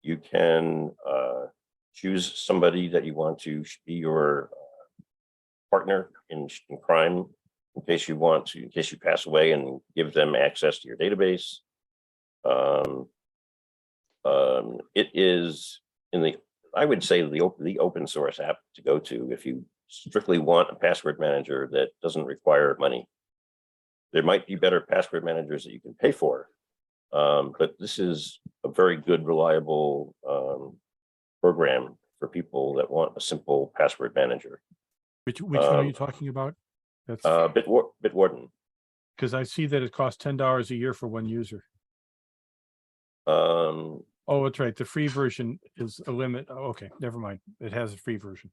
You can choose somebody that you want to be your partner in crime, in case you pass away, and give them access to your database. It is I would say the open source app to go to if you strictly want a password manager that doesn't require money. There might be better password managers that you can pay for, but this is a very good, reliable program for people that want a simple password manager. Which one are you talking about? That's Bitwarden. because I see that it costs $10 a year for one user. Oh, that's right. The free version is a limit. Oh, okay, never mind. It has a free version.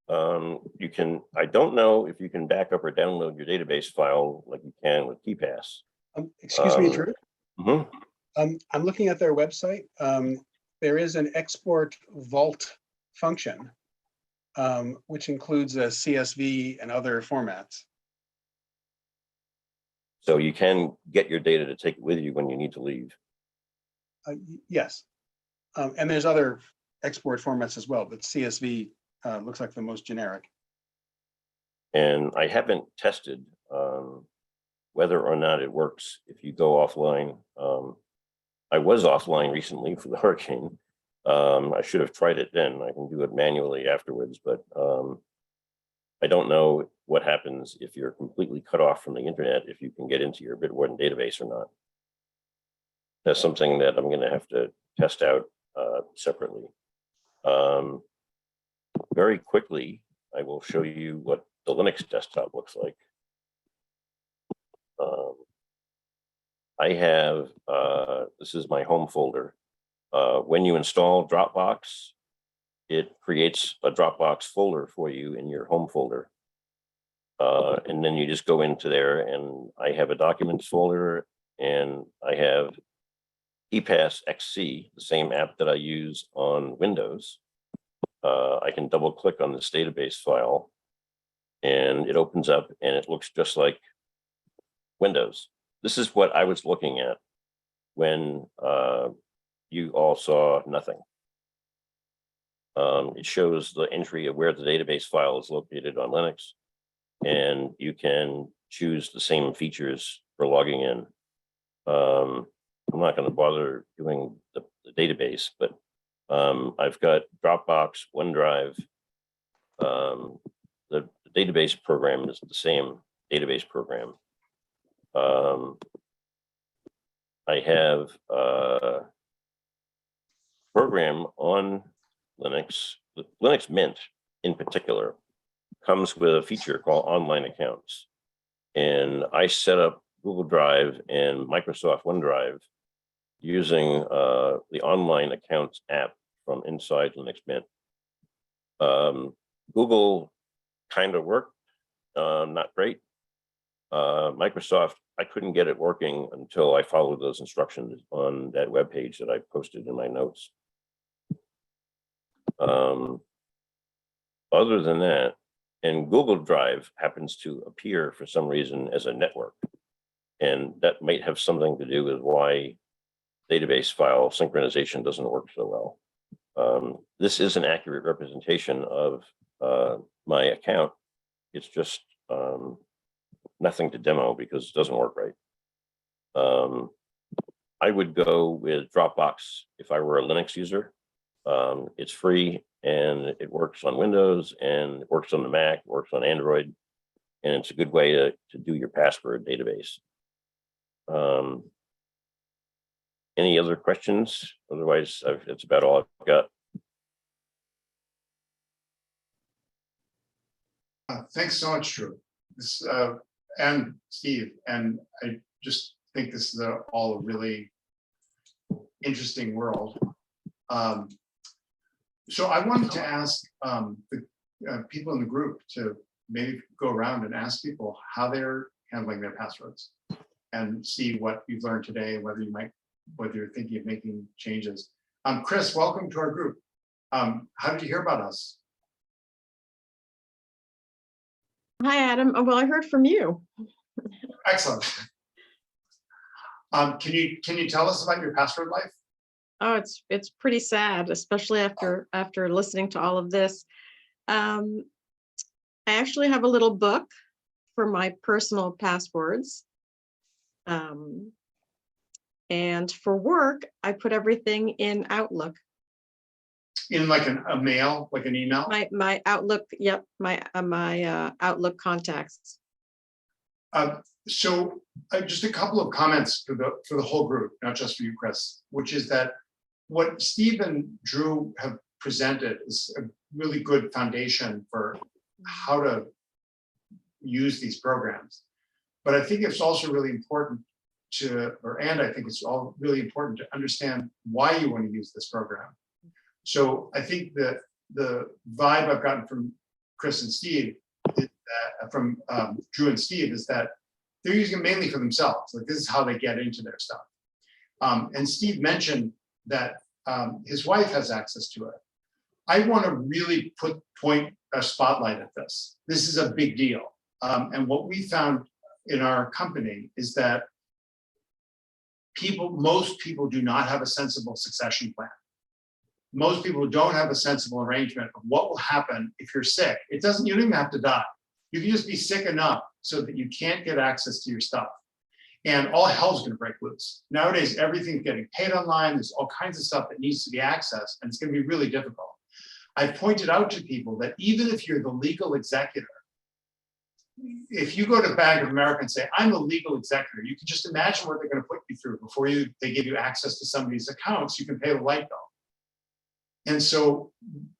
You can, I don't know if you can back up or download your database file like you can with KeePass. Excuse me, Drew. Mhm. I'm looking at their website. There is an export vault function, which includes a CSV and other formats. So you can get your data to take it with you when you need to leave. Yes. And there's other export formats as well, but CSV looks like the most generic. And I haven't tested whether or not it works if you go offline. I was offline recently for the hurricane. I should have tried it then. I can do it manually afterwards, but I don't know what happens if you're completely cut off from the internet, if you can get into your Bitwarden database or not. That's something that I'm going to have to test out separately. Very quickly, I will show you what the Linux desktop looks like. I have, this is my home folder. When you install Dropbox, it creates a Dropbox folder for you in your home folder. And then you just go into there, and I have a documents folder, and I have KeePass XC, the same app that I use on Windows. I can double click on this database file, and it opens up, and it looks just like Windows. This is what I was looking at when you all saw nothing. It shows the entry of where the database file is located on Linux, and you can choose the same features for logging in. I'm not going to bother doing the database, but I've got Dropbox, OneDrive. The database program is the same database program. I have a program on Linux. Linux Mint in particular comes with a feature called online accounts. And I set up Google Drive and Microsoft OneDrive using the online accounts app from inside Linux Mint. Google kind of worked, not great. Microsoft, I couldn't get it working until I followed those instructions on that web page that I posted in my notes. Other than that, and Google Drive happens to appear for some reason as a network, and that might have something to do with why database file synchronization doesn't work so well. This is an accurate representation of my account. It's just nothing to demo because it doesn't work right. I would go with Dropbox if I were a Linux user. It's free, and it works on Windows, and it works on the Mac, works on Android, and it's a good way to do your password database. Any other questions? Otherwise, that's about all I've got. Thanks so much, Drew. This and Steve, and I just think this is all a really interesting world. So I wanted to ask people in the group to maybe go around and ask people how they're handling their passwords and see what you've learned today, whether you're thinking of making changes. Chris, welcome to our group. How did you hear about us? Hi, Adam. Well, I heard from you. Excellent. Can you tell us about your password life? Oh, it's pretty sad, especially after listening to all of this. I actually have a little book for my personal passwords. And for work, I put everything in Outlook. In like a mail, like an email? My Outlook, yep, my Outlook contacts. So just a couple of comments for the whole group, not just for you, Chris, which is that what Steve and Drew have presented is a really good foundation for how to use these programs. But I think it's also really important I think it's all really important to understand why you want to use this program. So I think that the vibe I've gotten from Chris and Steve, is that, from Drew and Steve, is that they're using it mainly for themselves. Like, this is how they get into their stuff. And Steve mentioned that his wife has access to it. I want to really point a spotlight at this. This is a big deal. And what we found in our company is that most people do not have a sensible succession plan. Most people don't have a sensible arrangement of what will happen if you're sick. You don't even have to die. You can just be sick enough so that you can't get access to your stuff. And all hell's gonna break loose. Nowadays, everything's getting paid online. There's all kinds of stuff that needs to be accessed, and it's gonna be really difficult. I've pointed out to people that even if you're the legal executor, if you go to Bank of America and say, I'm a legal executor, you can just imagine what they're going to put you through before they give you access to somebody's accounts. You can pay the light bill. And so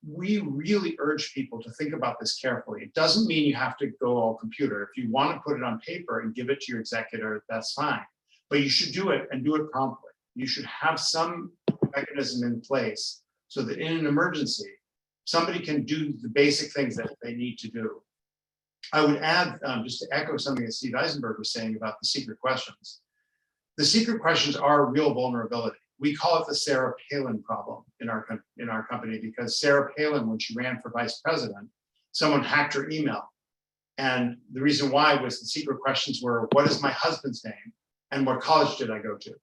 we really urge people to think about this carefully. It doesn't mean you have to go all computer. If you want to put it on paper and give it to your executor, that's fine. But you should do it, and do it promptly. You should have some mechanism in place so that in an emergency, somebody can do the basic things that they need to do. I would add, just to echo something that Steve Isenberg was saying about the secret questions. The secret questions are a real vulnerability. We call it the Sarah Palin problem in our company, because Sarah Palin, when she ran for vice president, someone hacked her email. And the reason why was the secret questions were, what is my husband's name? And what college did I go to?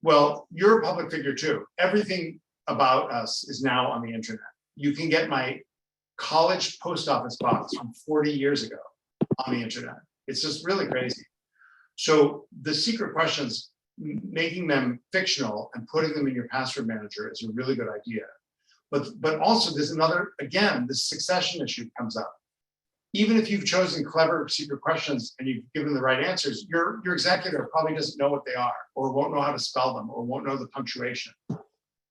Well, you're a public figure too. Everything about us is now on the internet. You can get my college post office box from 40 years ago on the internet. It's just really crazy. So the secret questions, making them fictional and putting them in your password manager is a really good idea. But also there's another, again, the succession issue comes up. Even if you've chosen clever secret questions and you've given the right answers, your executor probably doesn't know what they are, or won't know how to spell them, or won't know the punctuation.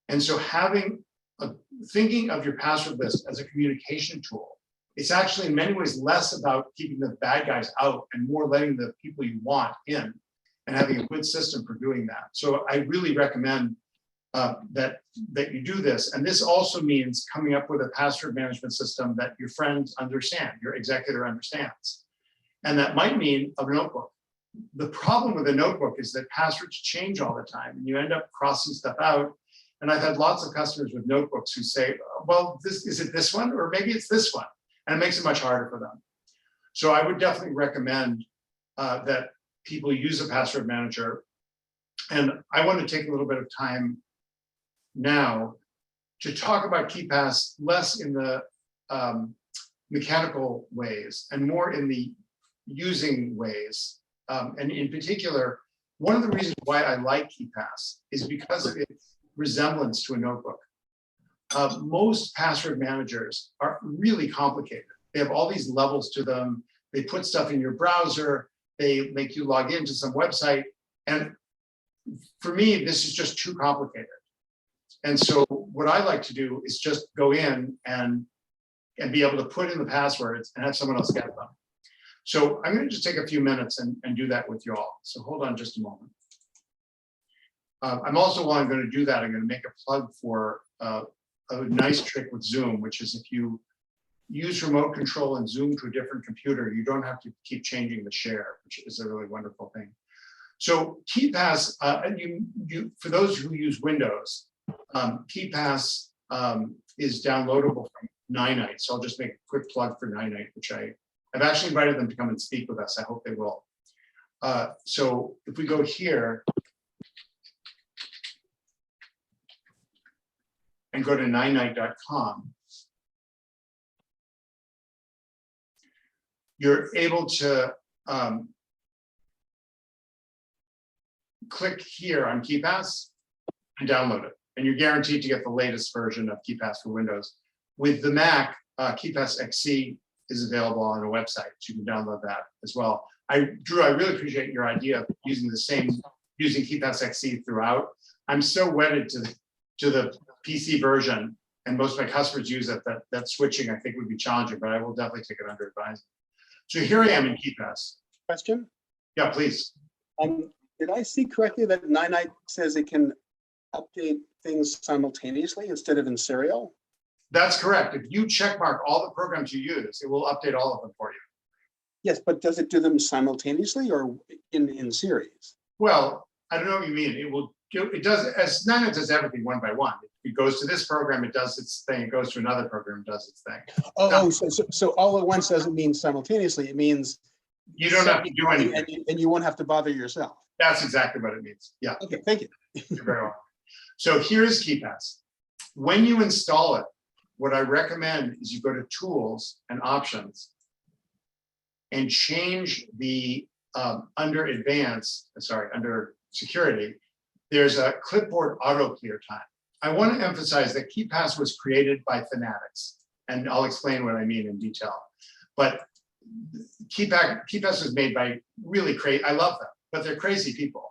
And so thinking of your password list as a communication tool, it's actually in many ways less about keeping the bad guys out and more letting the people you want in, and having a good system for doing that. So I really recommend that you do this. And this also means coming up with a password management system that your friends understand, your executor understands. And that might mean a notebook. The problem with a notebook is that passwords change all the time, and you end up crossing stuff out. And I've had lots of customers with notebooks who say, well, is it this one? Or maybe it's this one. And it makes it much harder for them. So I would definitely recommend that people use a password manager. And I want to take a little bit of time now to talk about KeePass less in the mechanical ways and more in the using ways. And in particular, one of the reasons why I like KeePass is because of its resemblance to a notebook. Most password managers are really complicated. They have all these levels to them. They put stuff in your browser. They make you log into some website. And for me, this is just too complicated. And so what I like to do is just go in and be able to put in the passwords and have someone else get them. So I'm going to just take a few minutes and do that with you all. So hold on just a moment. I'm also, while I'm going to do that, I'm going to make a plug for a nice trick with Zoom, which is if you use remote control and zoom to a different computer. You don't have to keep changing the share, which is a really wonderful thing. So KeePass, for those who use Windows, KeePass is downloadable from Ninite. So I'll just make a quick plug for Ninite, which I've actually invited them to come and speak with us. I hope they will. So if we go here and go to ninite.com, you're able to click here on KeePass and download it. And you're guaranteed to get the latest version of KeePass for Windows. With the Mac, KeePass XC is available on a website, so you can download that as well. Drew, I really appreciate your idea of using KeePass XC throughout. I'm so wedded to the PC version, and most of my customers use it, that switching I think would be challenging, but I will definitely take it under advisement. So here I am in KeePass. Question? Yeah, please. Did I see correctly that Ninite says it can update things simultaneously instead of in serial? That's correct. If you checkmark all the programs you use, it will update all of them for you. Yes, but does it do them simultaneously or in series? Well, I don't know what you mean. It does, as Ninite does everything one by one. It goes to this program, it does its thing. It goes to another program, it does its thing. So all at once doesn't mean simultaneously. It means you don't have to do anything. and you won't have to bother yourself. That's exactly what it means. Yeah. Okay, thank you. You're very welcome. So here's KeePass. When you install it, what I recommend is you go to Tools and Options and change the under Security, there's a clipboard auto clear time. I want to emphasize that KeePass was created by fanatics, and I'll explain what I mean in detail. But KeePass was made by really crazy, I love them, but they're crazy people.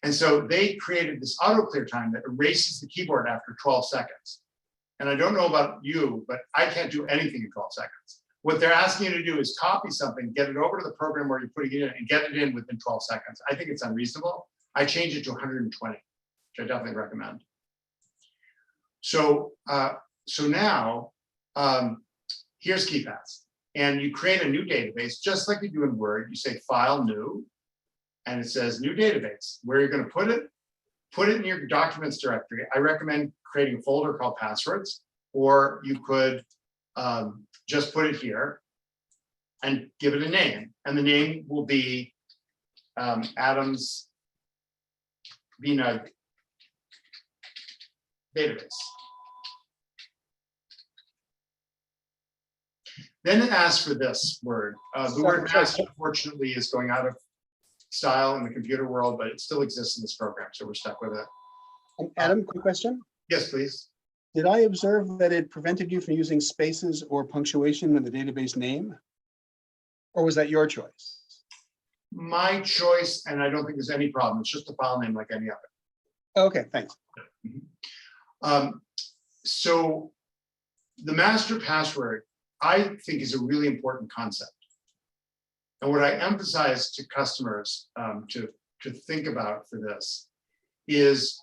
And so they created this auto clear time that erases the keyboard after 12 seconds. And I don't know about you, but I can't do anything in 12 seconds. What they're asking you to do is copy something, get it over to the program where you're putting it in, and get it in within 12 seconds. I think it's unreasonable. I changed it to 120, which I definitely recommend. So, now, here's KeePass. And you create a new database, just like you do in Word. You say File, New, and it says New Database. Where you're going to put it in your Documents directory. I recommend creating a folder called Passwords, or you could just put it here and give it a name. And the name will be Adams VNUG database. Then it asks for this word. The word master, unfortunately, is going out of style in the computer world, but it still exists in this program, so we're stuck with it. Adam, quick question. Yes, please. Did I observe that it prevented you from using spaces or punctuation in the database name? Or was that your choice? My choice, and I don't think there's any problem. It's just a file name like any other. Okay, thanks. So the master password, I think, is a really important concept. And what I emphasize to customers to think about for this is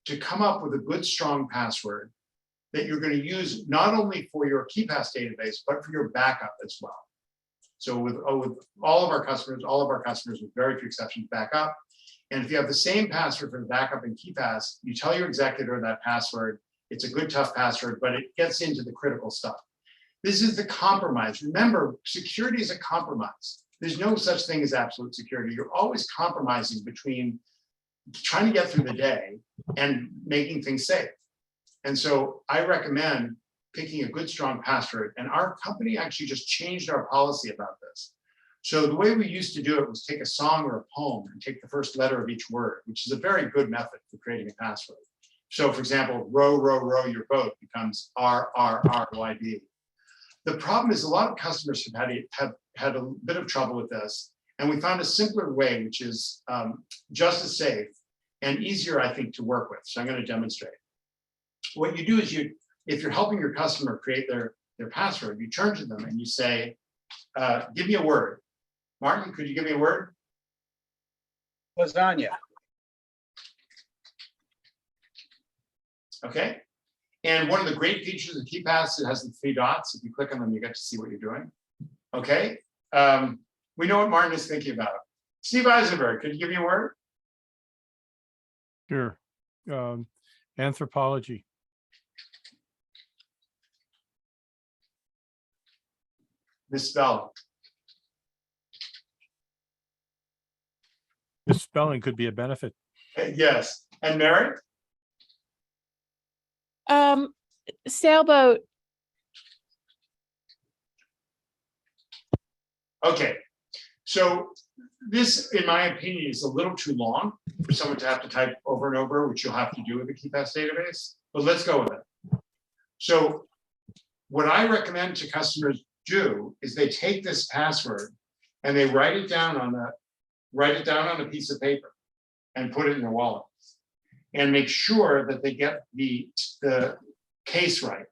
to come up with a good, strong password that you're going to use not only for your KeePass database, but for your backup as well. So with all of our customers, with very few exceptions, back up. And if you have the same password for the backup in KeePass, you tell your executor that password. It's a good, tough password, but it gets into the critical stuff. This is the compromise. Remember, security is a compromise. There's no such thing as absolute security. You're always compromising between trying to get through the day and making things safe. And so I recommend picking a good, strong password. And our company actually just changed our policy about this. So the way we used to do it was take a song or a poem and take the first letter of each word, which is a very good method for creating a password. So for example, row, row, row your boat becomes RRRYD. The problem is a lot of customers have had a bit of trouble with this. And we found a simpler way, which is just as safe and easier, I think, to work with. So I'm going to demonstrate. What you do is if you're helping your customer create their password, you turn to them and you say, give me a word. Martin, could you give me a word? Lasagna. Okay. And one of the great features of KeePass, it has the 3 dots. If you click on them, you get to see what you're doing. Okay. We know what Martin is thinking about. Steve Isenberg, could you give me a word? Sure. Anthropology. Misspelling. Misspelling could be a benefit. Yes. And merit? Sailboat. Okay. So this, in my opinion, is a little too long for someone to have to type over and over, which you'll have to do with the KeePass database, but let's go with it. So what I recommend to customers do is they take this password and they write it down on a piece of paper and put it in their wallet and make sure that they get the case right.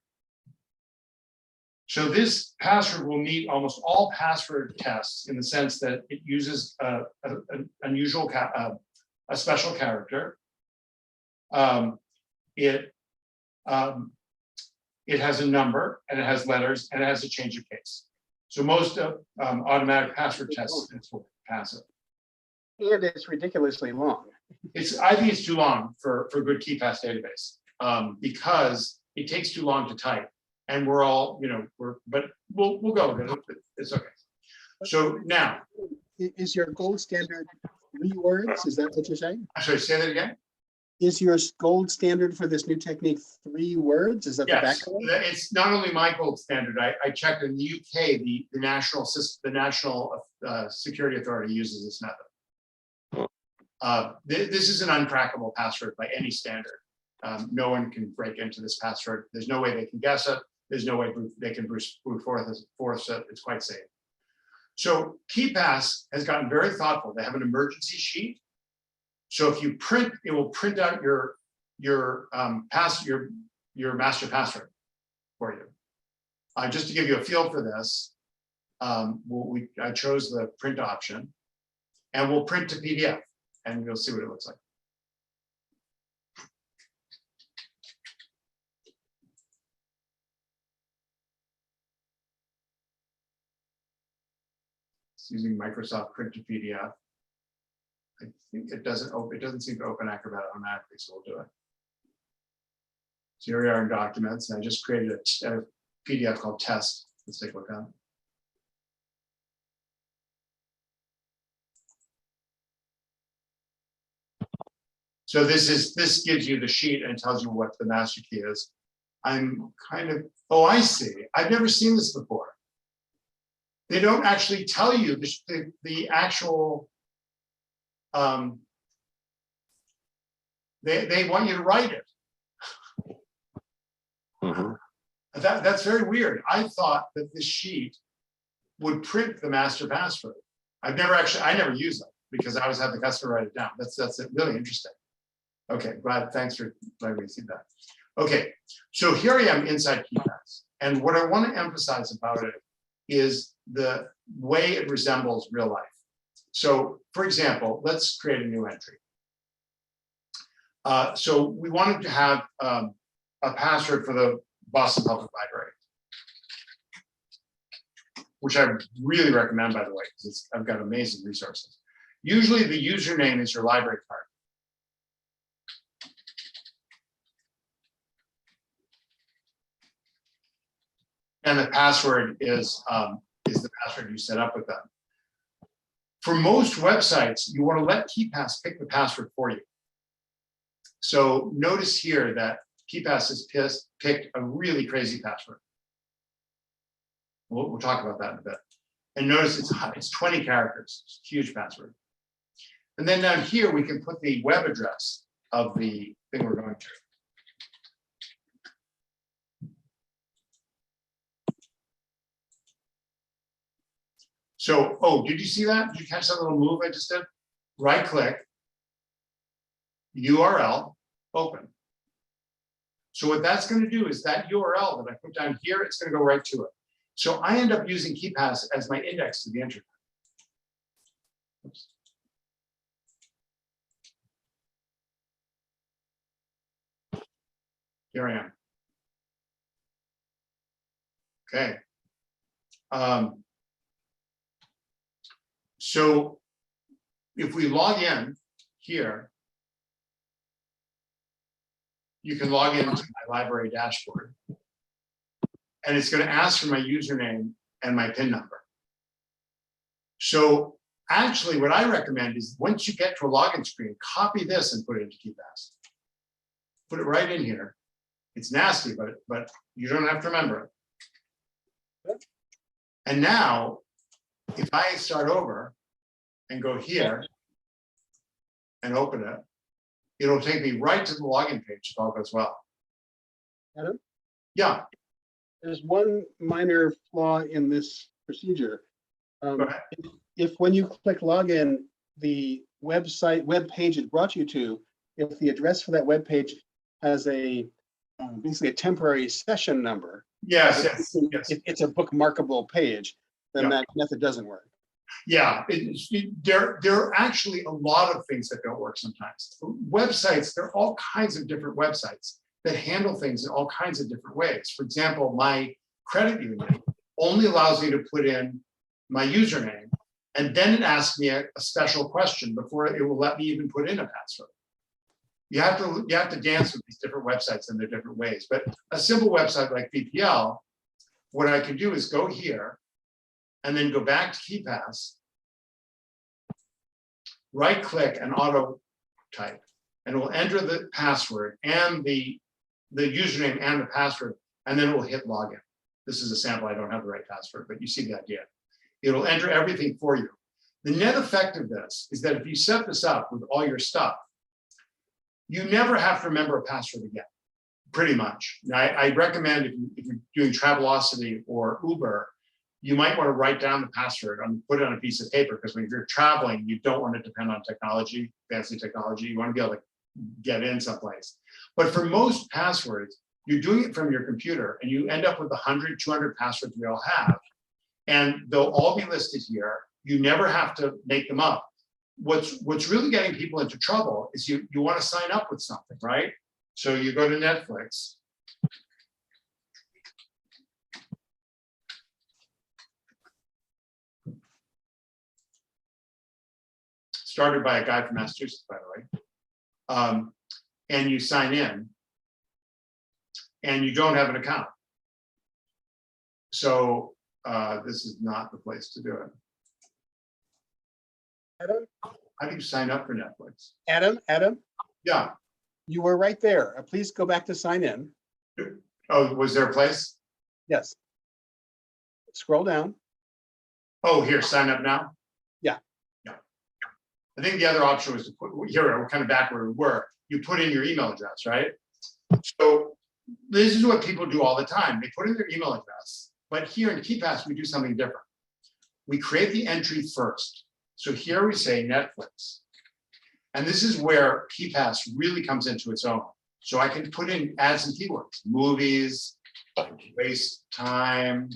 So this password will meet almost all password tests in the sense that it uses an unusual, a special character. It has a number and it has letters and it has a change of case. So most automatic password tests will pass it. And it's ridiculously long. I think it's too long for a good KeePass database because it takes too long to type. And we're all, but we'll go with it. It's okay. So now. Is your gold standard 3 words? Is that what you're saying? I'm sorry, say that again? Is your gold standard for this new technique 3 words? Is that the Yes, background? it's not only my gold standard. I checked in the UK, the national security authority uses this method. This is an uncrackable password by any standard. No one can break into this password. There's no way they can guess it. There's no way they can brute force it. It's quite safe. So KeePass has gotten very thoughtful. They have an emergency sheet. So if you print, it will print out your master password for you. Just to give you a feel for this, I chose the print option, and we'll print to PDF, and you'll see what it looks like. Using Microsoft Print to PDF. I think it doesn't seem to open Acrobat automatically, so we'll do it. So here we are in documents, and I just created a PDF called test. Let's take a look at it. So this gives you the sheet and tells you what the master key is. I'm kind of, oh, I see. I've never seen this before. They don't actually tell you the actual, they want you to write it. Mhm. That's very weird. I thought that this sheet would print the master password. I never use it because I always have the customer write it down. That's really interesting. Okay, thanks for letting me see that. Okay, so here I am inside KeePass. And what I want to emphasize about it is the way it resembles real life. So for example, let's create a new entry. So we wanted to have a password for the Boston Public Library, which I really recommend, by the way, because I've got amazing resources. Usually the username is your library card. And the password is the password you set up with them. For most websites, you want to let KeePass pick the password for you. So notice here that KeePass has picked a really crazy password. We'll talk about that in a bit. And notice it's 20 characters, it's a huge password. And then down here, we can put the web address of the thing we're going to. So, oh, did you see that? Did you catch that little move I just did? Right click, URL, open. So what that's going to do is that URL that I put down here, it's going to go right to it. So I end up using KeePass as my index to the internet. Oops. Here I am. Okay. So if we log in here, you can log into my library dashboard. And it's going to ask for my username and my PIN number. So actually what I recommend is once you get to a login screen, copy this and put it into KeePass. Put it right in here. It's nasty, but you don't have to remember it. And now, if I start over and go here and open it, it'll take me right to the login page if all goes well. Adam? Yeah, There's one minor flaw in this procedure. go ahead. If when you click login, the web page it brought you to, if the address for that web page has a basically a temporary session number, Yes, if yes. it's a bookmarkable page, then Yeah. that method doesn't work. Yeah, there are actually a lot of things that don't work sometimes. Websites, there are all kinds of different websites that handle things in all kinds of different ways. For example, my credit union only allows me to put in my username, and then it asks me a special question before it will let me even put in a password. You have to dance with these different websites in their different ways. But a simple website like VPL, what I can do is go here and then go back to KeePass, right click and auto type, and it will enter the password and the username and the password, and then it will hit login. This is a sample, I don't have the right password, but you see the idea. It'll enter everything for you. The net effect of this is that if you set this up with all your stuff, you never have to remember a password again, pretty much. Now, I recommend if you're doing Travelocity or Uber, you might want to write down the password and put it on a piece of paper, because when you're traveling, you don't want to depend on technology, fancy technology. You want to be able to get in someplace. But for most passwords, you're doing it from your computer and you end up with 100, 200 passwords we all have. And they'll all be listed here. You never have to make them up. What's really getting people into trouble is you want to sign up with something, right? So you go to Netflix. Started by a guy from Massachusetts, by the way. And you sign in and you don't have an account. So this is not the place to do it. Adam, How do you sign up for Netflix? Adam, Yeah. you were right there. Please go back to sign in. Oh, was there a place? Yes. Scroll down. Oh, here, sign up now? Yeah. Yeah. I think the other option was to put, here, we're kind of back where we were. You put in your email address, right? So this is what people do all the time. They put in their email address, but here in KeePass, we do something different. We create the entry first. So here we say Netflix. And this is where KeePass really comes into its own. So I can put in, add some keywords, movies, waste time,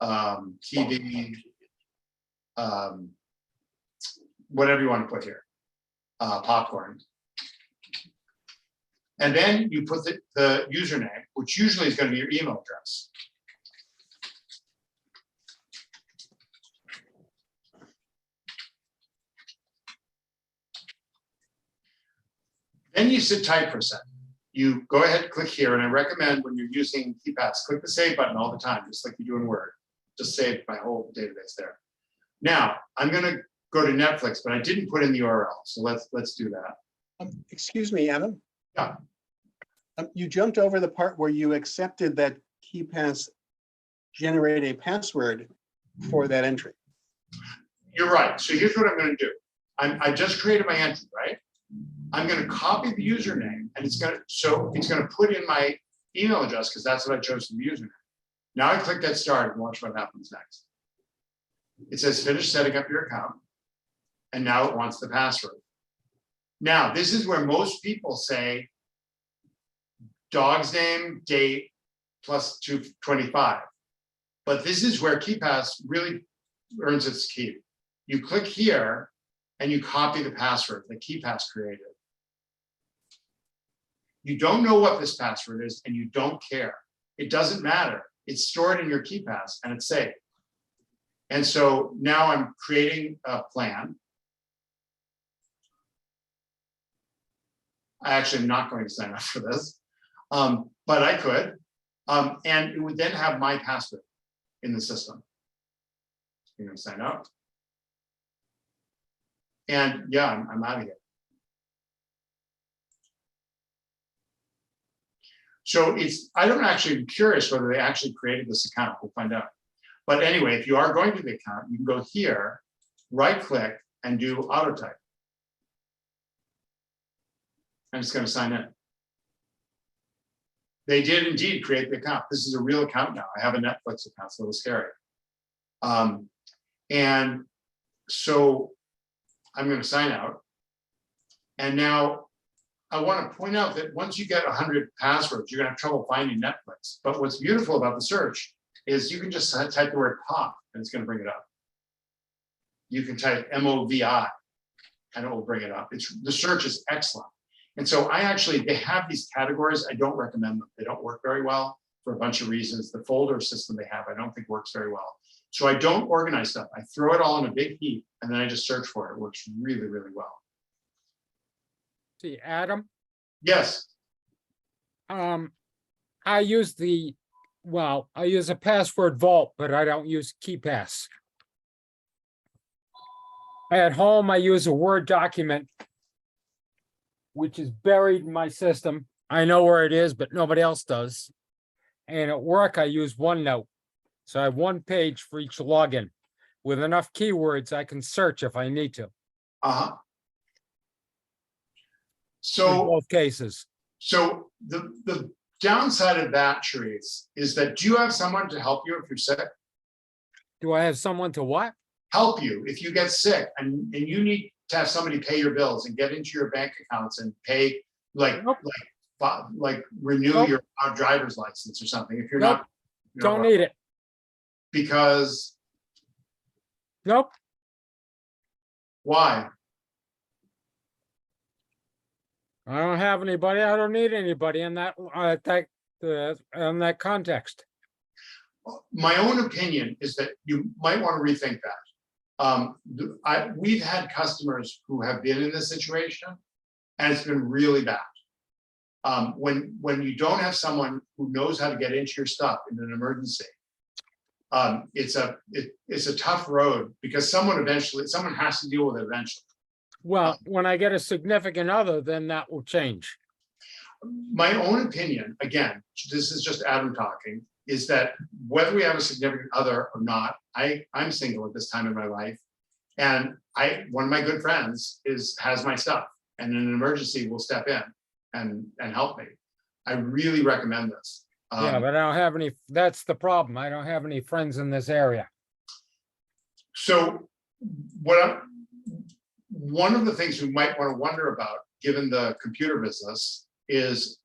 TV, whatever you want to put here, popcorn. And then you put the username, which usually is going to be your email address. Then you sit tight for a second. You go ahead, click here, and I recommend when you're using KeePass, click the save button all the time, just like you do in Word. Just save my whole database there. Now, I'm going to go to Netflix, but I didn't put in the URL, so let's do that. Excuse me, Adam. Yeah. You jumped over the part where you accepted that KeePass generate a password for that entry. You're right. So here's what I'm going to do. I just created my entry, right? I'm going to copy the username, and it's going to put in my email address because that's what I chose for the username. Now I click Get Started and watch what happens next. It says finish setting up your account, and now it wants the password. Now this is where most people say dog's name, date, plus 225. But this is where KeePass really earns its keep. You click here and you copy the password that KeePass created. You don't know what this password is and you don't care. It doesn't matter. it's stored in your KeePass and it's safe. And so now I'm creating a plan. I actually am not going to sign up for this, but I could. And it would then have my password in the system. You're going to sign up. And yeah, I'm out of here. So I don't actually, I'm curious whether they actually created this account. We'll find out. But anyway, if you are going to the account, you can go here, right click and do auto type. I'm just going to sign in. They did indeed create the account. This is a real account now. I have a Netflix account, it's a little scary. And so I'm going to sign out. And now I want to point out that once you get 100 passwords, you're going to have trouble finding Netflix. But what's beautiful about the search is you can just type the word pop and it's going to bring it up. You can type MOVI and it will bring it up. The search is excellent. And so they have these categories. I don't recommend them. They don't work very well for a bunch of reasons. The folder system they have, I don't think works very well. So I don't organize stuff. I throw it all in a big heap and then I just search for it. It works really, really well. See, Adam, Yes. I use I use a password vault, but I don't use KeePass. At home, I use a Word document, which is buried in my system. I know where it is, but nobody else does. And at work, I use OneNote. So I have one page for each login. With enough keywords, I can search if I need to. Uh-huh. In So both cases. So the downside of that, Therese, is that do you have someone to help you if you're sick? Do I have someone to what? Help you if you get sick and you need to have somebody pay your bills and get into your bank accounts and pay like renew Nope. your driver's license or something. If you're Nope. not, Don't need it. because Nope. why? I don't have anybody. I don't need anybody in that in that context. My own opinion is that you might want to rethink that. We've had customers who have been in this situation, and it's been really bad. When you don't have someone who knows how to get into your stuff in an emergency, it's a tough road because someone has to deal with it eventually. Well, when I get a significant other, then that will change. My own opinion, again, this is just Adam talking, is that whether we have a significant other or not, I'm single at this time in my life, and one of my good friends has my stuff, and in an emergency will step in and help me. I really recommend this. Yeah, but I don't have any. That's the problem. I don't have any friends in this area. So one of the things we might want to wonder about, given the computer business, is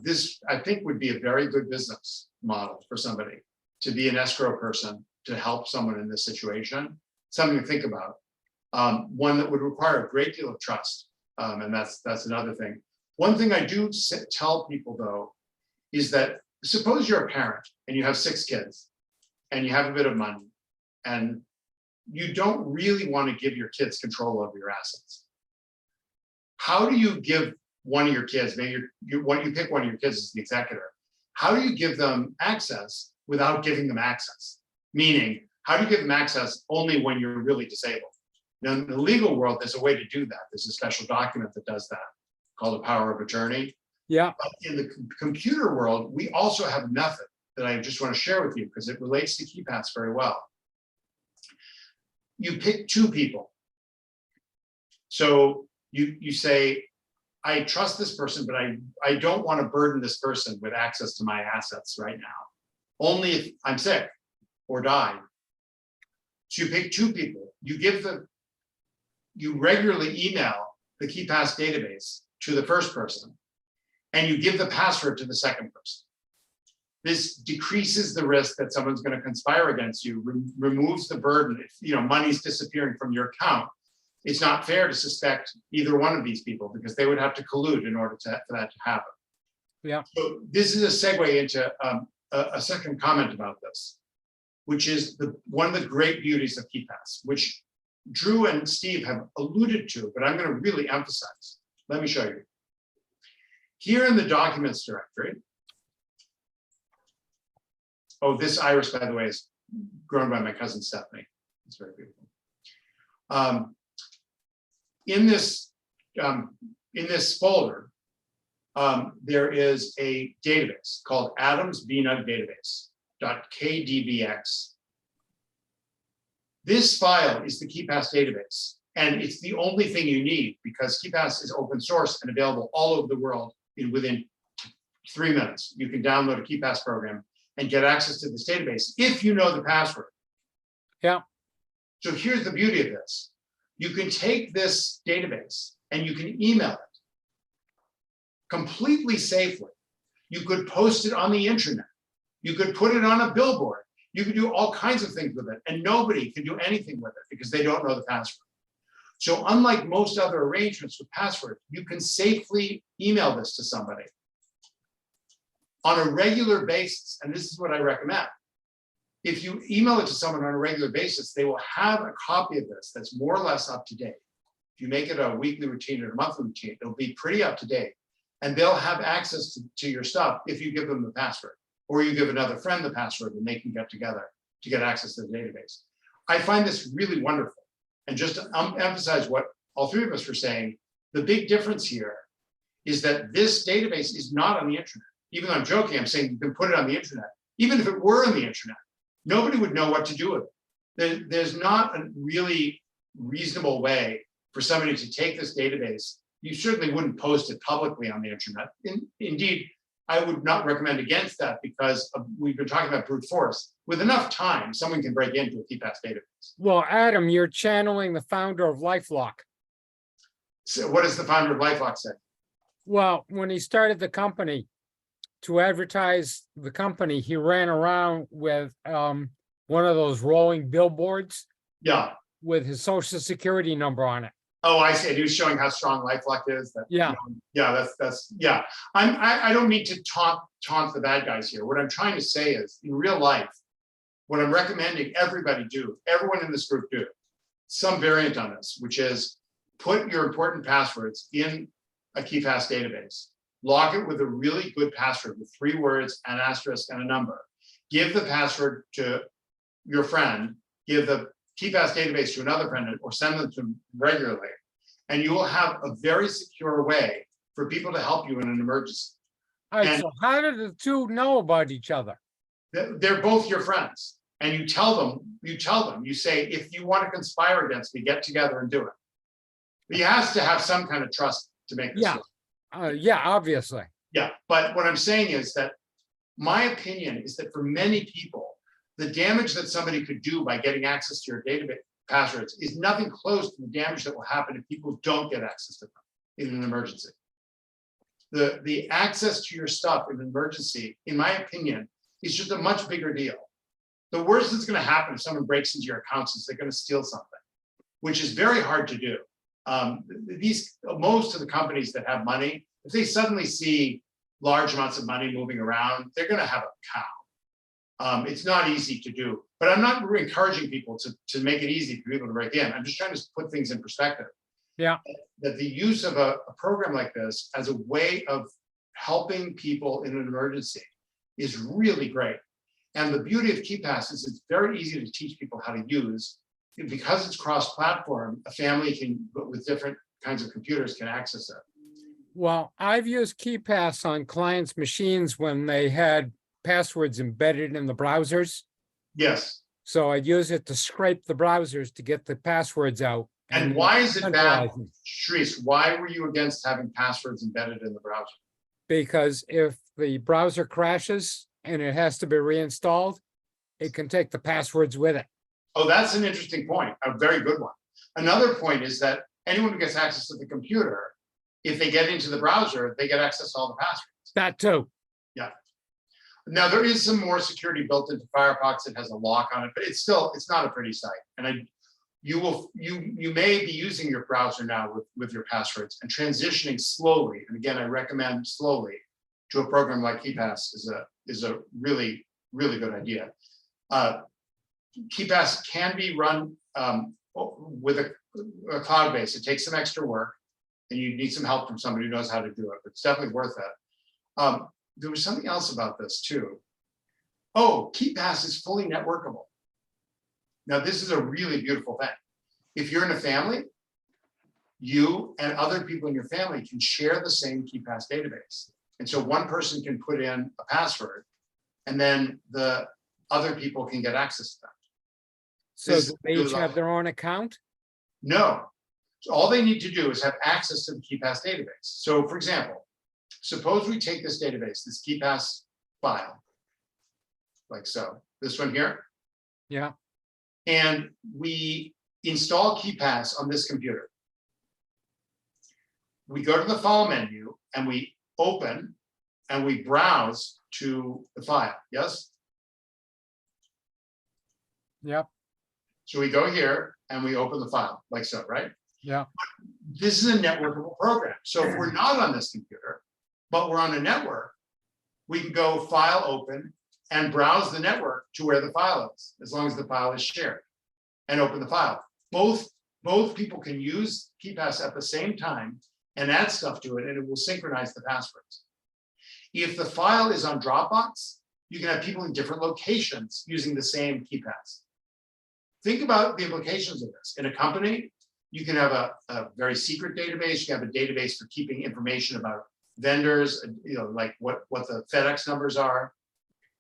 this, I think, would be a very good business model for somebody to be an escrow person to help someone in this situation. Something to think about. One that would require a great deal of trust, and that's another thing. One thing I do tell people, though, is that suppose you're a parent and you have 6 kids and you have a bit of money and you don't really want to give your kids control over your assets. How do you give one of your kids, maybe you pick one of your kids as the executor, how do you give them access without giving them access? Meaning, how do you give them access only when you're really disabled? Now, in the legal world, there's a way to do that. There's a special document that does that called a power of attorney. Yeah. But in the computer world, we also have a method that I just want to share with you because it relates to KeePass very well. You pick 2 people. So you say, I trust this person, but I don't want to burden this person with access to my assets right now. Only if I'm sick or die. So you pick 2 people. You regularly email the KeePass database to the first person, and you give the password to the second person. This decreases the risk that someone's going to conspire against you, removes the burden. If money's disappearing from your account, it's not fair to suspect either one of these people because they would have to collude in order for that to happen. Yeah. So this is a segue into a second comment about this, which is one of the great beauties of KeePass, which Drew and Steve have alluded to, but I'm going to really emphasize. Let me show you. Here in the documents directory, oh, this iris, by the way, is grown by my cousin Stephanie. It's very beautiful. In this folder, there is a database called Adams BNUG database.kdbx. This file is the KeePass database, and it's the only thing you need because KeePass is open source and available all over the world within 3 minutes. You can download a KeePass program and get access to this database if you know the password. Yeah. So here's the beauty of this. You can take this database and you can email it completely safely. You could post it on the internet. You could put it on a billboard. You could do all kinds of things with it, and nobody can do anything with it because they don't know the password. So unlike most other arrangements with passwords, you can safely email this to somebody on a regular basis. And this is what I recommend. If you email it to someone on a regular basis, they will have a copy of this that's more or less up to date. If you make it a weekly routine or a monthly routine, it'll be pretty up to date. And they'll have access to your stuff if you give them the password, or you give another friend the password and they can get together to get access to the database. I find this really wonderful. And just to emphasize what all three of us were saying, the big difference here is that this database is not on the internet. Even though I'm joking, I'm saying you can put it on the internet. Even if it were on the internet, nobody would know what to do with it. There's not a really reasonable way for somebody to take this database. You certainly wouldn't post it publicly on the internet. Indeed, I would not recommend against that because we've been talking about brute force. With enough time, someone can break into a KeePass database. Well, Adam, you're channeling the founder of LifeLock. So what does the founder of LifeLock say? Well, when he started the company, to advertise the company, he ran around with one of those rolling billboards Yeah. with his social security number on it. Oh, I see. He was showing how strong LifeLock is. Yeah. Yeah, that's yeah. I don't mean to taunt the bad guys here. What I'm trying to say is, in real life, what I'm recommending everybody do, everyone in this group do, some variant on this, which is put your important passwords in a KeePass database. Lock it with a really good password with 3 words, an asterisk, and a number. Give the password to your friend. Give the KeePass database to another friend, or send them to them regularly, and you will have a very secure way for people to help you in an emergency. All right, And- so how did the two know about each other? They're both your friends, and you tell them, you say, if you want to conspire against me, get together and do it. He has to have some kind of trust to make this Yeah. work. Yeah, obviously. Yeah, but what I'm saying is that my opinion is that for many people, the damage that somebody could do by getting access to your database passwords is nothing close to the damage that will happen if people don't get access to them in an emergency. The access to your stuff in an emergency, in my opinion, is just a much bigger deal. The worst that's going to happen if someone breaks into your accounts is they're going to steal something, which is very hard to do. Most of the companies that have money, if they suddenly see large amounts of money moving around, they're going to have a cow. It's not easy to do, but I'm not encouraging people to make it easy for people to break in. I'm just trying to put things in perspective. Yeah. That the use of a program like this as a way of helping people in an emergency is really great. And the beauty of KeePass is it's very easy to teach people how to use. Because it's cross-platform, a family with different kinds of computers can access it. Well, I've used KeePass on clients' machines when they had passwords embedded in the browsers. Yes. So I use it to scrape the browsers to get the passwords out. And why is it bad, centralize them. Shrees? Why were you against having passwords embedded in the browser? Because if the browser crashes and it has to be reinstalled, it can take the passwords with it. Oh, that's an interesting point, a very good one. Another point is that anyone who gets access to the computer, if they get into the browser, they get access to all the passwords. That too. Now, there is some more security built into Firefox. It has a lock on it, but it's not a pretty site. And you may be using your browser now with your passwords and transitioning slowly. And again, I recommend slowly to a program like KeePass is a really, really good idea. KeePass can be run with a cloud base. It takes some extra work, and you need some help from somebody who knows how to do it, but it's definitely worth it. There was something else about this too. Oh, KeePass is fully networkable. Now, this is a really beautiful thing. If you're in a family, you and other people in your family can share the same KeePass database. And so one person can put in a password, and then the other people can get access to that. So This do is they really each have their own account? No. So all they need to do is have access to the KeePass database. So for example, suppose we take this database, this KeePass file, like so, this one here, Yeah, and we install KeePass on this computer. We go to the file menu and we open and we browse to the file, yes? yep, So we go here and we open the file, like so, right? yeah. This is a networkable program. So if we're not on this computer, but we're on a network, we can go file open and browse the network to where the file is, as long as the file is shared, and open the file. Both people can use KeePass at the same time and add stuff to it, and it will synchronize the passwords. If the file is on Dropbox, you can have people in different locations using the same KeePass. Think about the implications of this. In a company, you can have a very secret database. You have a database for keeping information about vendors, like what the FedEx numbers are.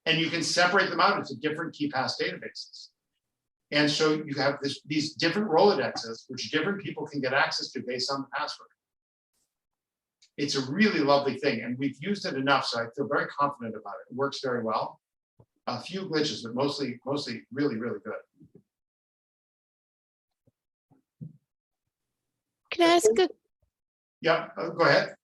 And you can separate them out into different KeePass databases. And so you have these different Rolodexes, which different people can get access to based on the password. It's a really lovely thing, and we've used it enough, so I feel very confident about it. It works very well. A few glitches, but mostly really, really good. Can I ask a Yeah, go ahead.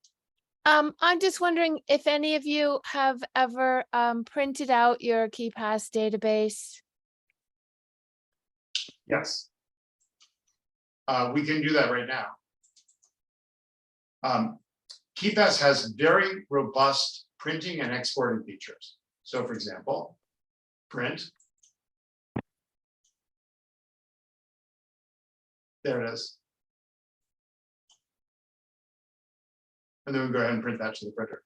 I'm just wondering if any of you have ever printed out your KeePass database. Yes. We can do that right now. KeePass has very robust printing and exporting features. So for example, print. There it is. And then we go ahead and print that to the printer.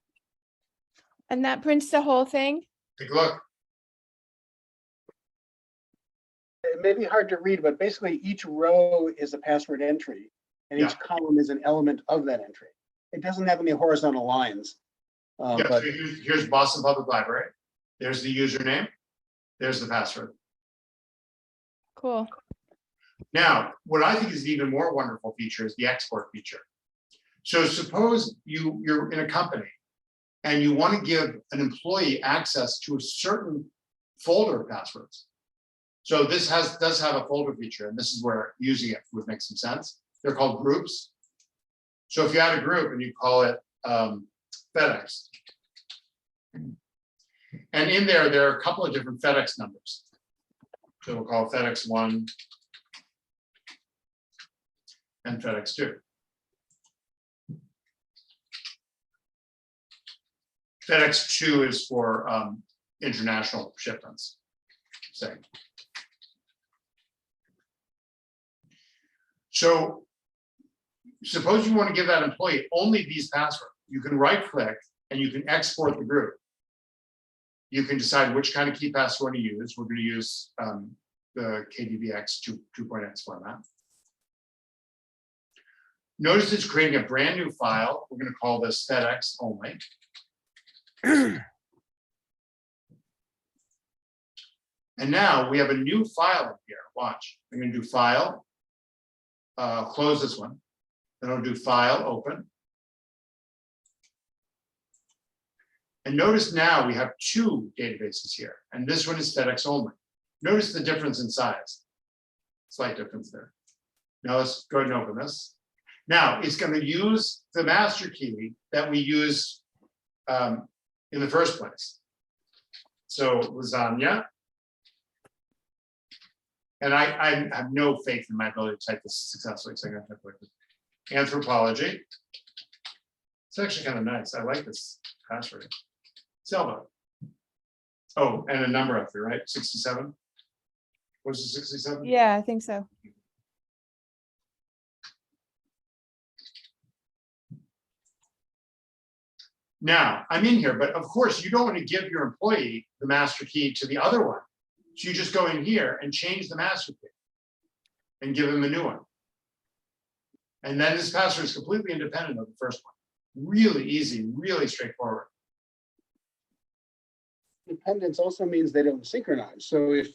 And that prints the whole thing? Take a look. It may be hard to read, but basically each row is a password entry and each column is an element of that entry. It doesn't have any horizontal lines. Yeah, But so here's Boston Public Library. There's the username. There's the password. Cool. Now, what I think is an even more wonderful feature is the export feature. So suppose you're in a company and you want to give an employee access to a certain folder of passwords. So this does have a folder feature, and this is where using it would make some sense. They're called groups. So if you had a group and you call it FedEx, and in there are a couple of different FedEx numbers. So we'll call FedEx 1 and FedEx 2. FedEx 2 is for international shipments, say. So suppose you want to give that employee only these passwords. You can right click and you can export the group. You can decide which kind of KeePass you want to use. We're going to use the KDBX 2.x format. Notice it's creating a brand new file. We're going to call this FedEx only. And now we have a new file in here. Watch. I'm going to do file, close this one. Then I'll do file, open. And notice now we have two databases here, and this one is FedEx only. Notice the difference in size. Slight difference there. Now let's go ahead and open this. Now it's going to use the master key that we use in the first place. So lasagna. And I have no faith in my ability to type this successfully, so I'm going to type like this. Anthropology. It's actually kind of nice. I like this password. sailboat. Oh, and a number up there, right? 67? Was it 67? Yeah, I think so. Now, I'm in here, but of course, you don't want to give your employee the master key to the other one. So you just go in here and change the master key and give them a new one. And then this password is completely independent of the first one. Really easy, really straightforward. Dependence also means they don't synchronize. So if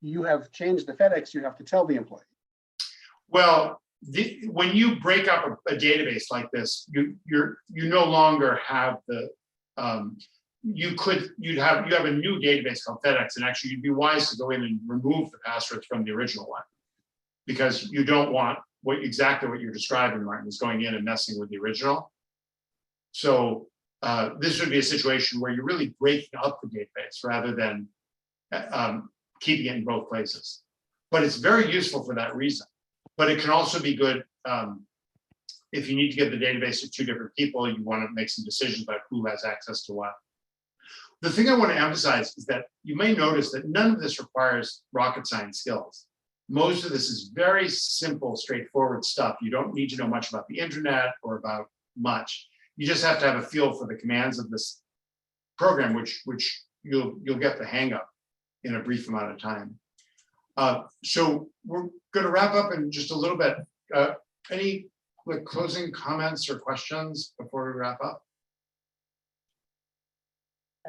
you have changed the FedEx, you have to tell the employee. Well, when you break up a database like this, you no longer have the you have a new database called FedEx, and actually you'd be wise to go in and remove the passwords from the original one, because you don't want exactly what you're describing, Martin, is going in and messing with the original. So this would be a situation where you're really breaking up the database rather than keeping it in both places. But it's very useful for that reason. But it can also be good if you need to give the database to two different people, you want to make some decisions about who has access to what. The thing I want to emphasize is that you may notice that none of this requires rocket science skills. Most of this is very simple, straightforward stuff. You don't need to know much about the internet or about much. You just have to have a feel for the commands of this program, which you'll get the hang of in a brief amount of time. So we're going to wrap up in just a little bit. Any closing comments or questions before we wrap up?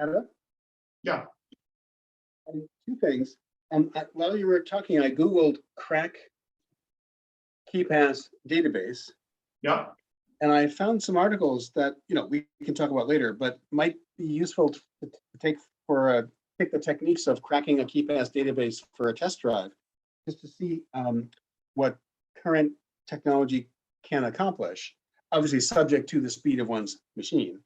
Anna? Yeah. Two things. While you were talking, I Googled crack KeePass database. Yeah. And I found some articles that, we can talk about later, but might be useful to take the techniques of cracking a KeePass database for a test drive, just to see what current technology can accomplish, obviously subject to the speed of one's machine.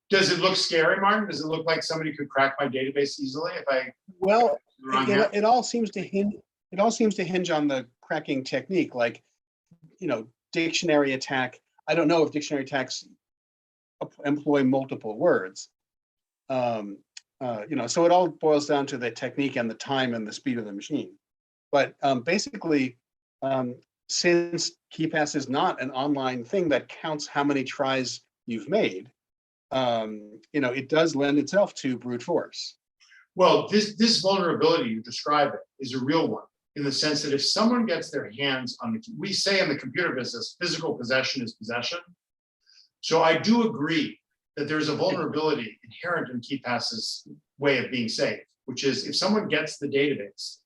Does it look scary, Martin? Does it look like somebody could crack my database easily if I? Well, it all seems to hinge. It all seems to hinge on the cracking technique, like, dictionary attack. I don't know if dictionary attacks employ multiple words. So it all boils down to the technique and the time and the speed of the machine. But basically, since KeePass is not an online thing that counts how many tries you've made, it does lend itself to brute force. Well, this vulnerability you describe it is a real one, in the sense that if someone gets their hands on we say in the computer business, physical possession is possession. So I do agree that there's a vulnerability inherent in KeePass's way of being safe, which is if someone gets the database,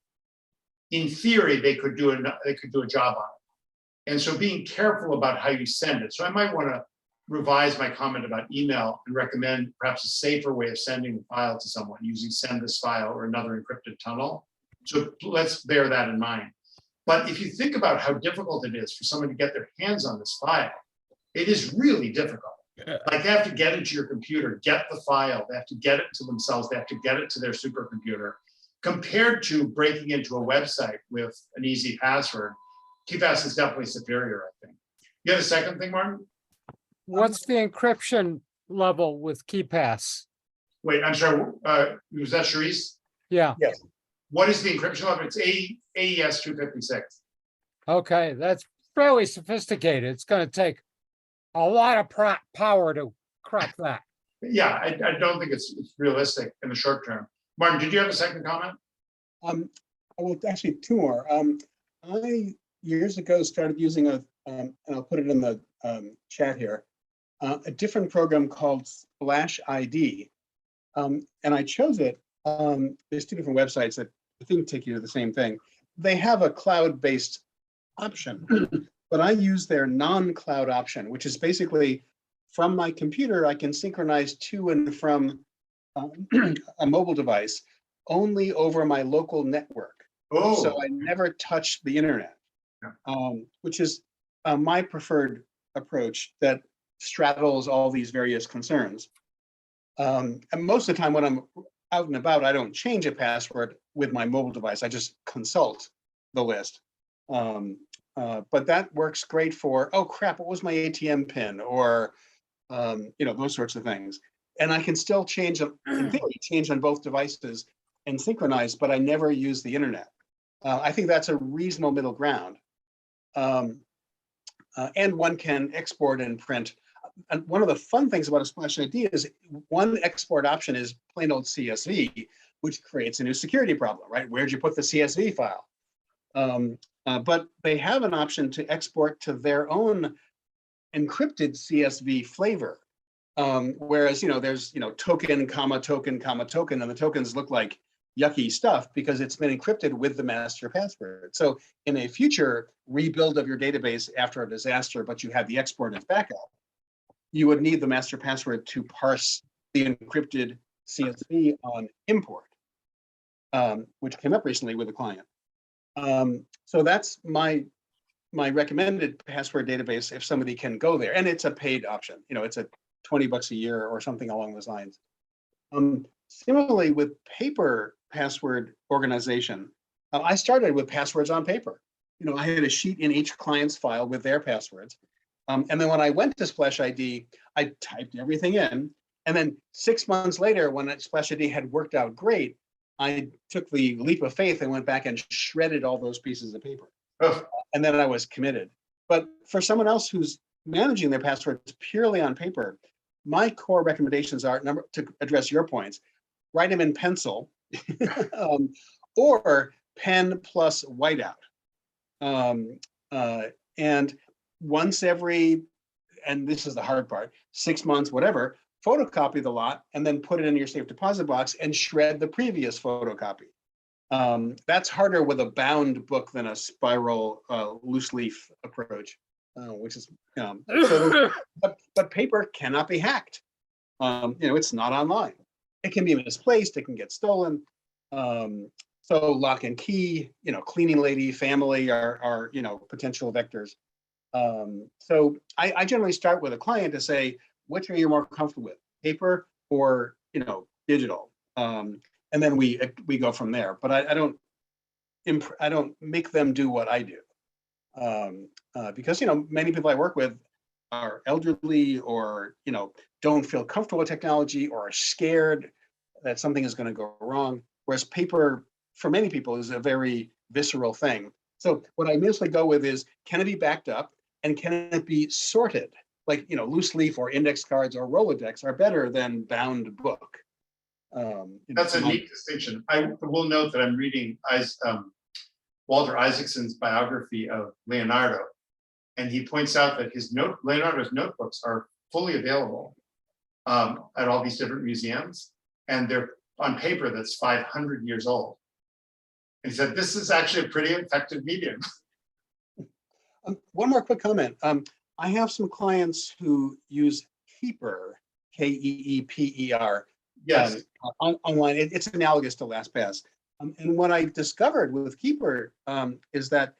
in theory, they could do a job on it. And so being careful about how you send it. So I might want to revise my comment about email and recommend perhaps a safer way of sending the file to someone using send this file or another encrypted tunnel. So let's bear that in mind. But if you think about how difficult it is for someone to get their hands on this file, it is really difficult. Like they have to get into your computer, get the file, they have to get it to themselves, they have to get it to their supercomputer. Compared to breaking into a website with an easy password, KeePass is definitely superior, I think. You have a second thing, Martin? What's the encryption level with KeePass? Wait, I'm sorry, was that Charisse? Yeah, What is the encryption level? It's AES 256. okay, that's fairly sophisticated. It's gonna take a lot of power to crack that. Yeah, I don't think it's realistic in the short term. Martin, did you have a second comment? Well, actually, two more. I years ago started using and I'll put it in the chat here, a different program called Splash ID, and I chose it. There's two different websites that I think take you to the same thing. They have a cloud-based option, but I use their non-cloud option, which is basically from my computer, I can synchronize to and from a mobile device only over my local network. Oh, So I never touch the internet, which is my preferred approach that straddles all these various concerns. And most of the time when I'm out and about, I don't change a password with my mobile device. I just consult the list. But that works great for, oh crap, what was my ATM pin? Or, those sorts of things. And I can still change, in theory, change on both devices and synchronize, but I never use the internet. I think that's a reasonable middle ground. And one can export and print. And one of the fun things about a Splash ID is one export option is plain old CSV, which creates a new security problem, right? Where'd you put the CSV file? But they have an option to export to their own encrypted CSV flavor. Whereas, there's, token, comma, token, comma, token, and the tokens look like yucky stuff because it's been encrypted with the master password. So in a future rebuild of your database after a disaster, but you have the export as backup, you would need the master password to parse the encrypted CSV on import, which came up recently with a client. So that's my recommended password database if somebody can go there, and it's a paid option. It's a $20 a year or something along those lines. Similarly, with paper password organization, I started with passwords on paper. I had a sheet in each client's file with their passwords. And then when I went to Splash ID, I typed everything in. And then 6 months later, when Splash ID had worked out great, I took the leap of faith and went back and shredded all those pieces of paper. And then I was committed. But for someone else who's managing their passwords purely on paper, my core recommendations are, to address your points, write them in pencil or pen plus whiteout. And once every, and this is the hard part, 6 months, whatever, photocopy the lot and then put it in your safe deposit box and shred the previous photocopy. That's harder with a bound book than a spiral loose leaf approach, which is, but paper cannot be hacked. It's not online. It can be misplaced, it can get stolen. So lock and key, cleaning lady, family are potential vectors. So I generally start with a client to say, which are you more comfortable with, paper or digital? And then we go from there. But I don't make them do what I do, because many people I work with are elderly or don't feel comfortable with technology or are scared that something is going to go wrong. Whereas paper, for many people, is a very visceral thing. So what I mostly go with is, can it be backed up and can it be sorted? Like, loose leaf or index cards or Rolodex are better than bound book. That's a neat distinction. I will note that I'm reading Walter Isaacson's biography of Leonardo, and he points out that Leonardo's notebooks are fully available at all these different museums, and they're on paper that's 500 years old. And he said, this is actually a pretty effective medium. One more quick comment. I have some clients who use Keeper, Keeper. Yes. Online. It's analogous to LastPass. And what I discovered with Keeper is that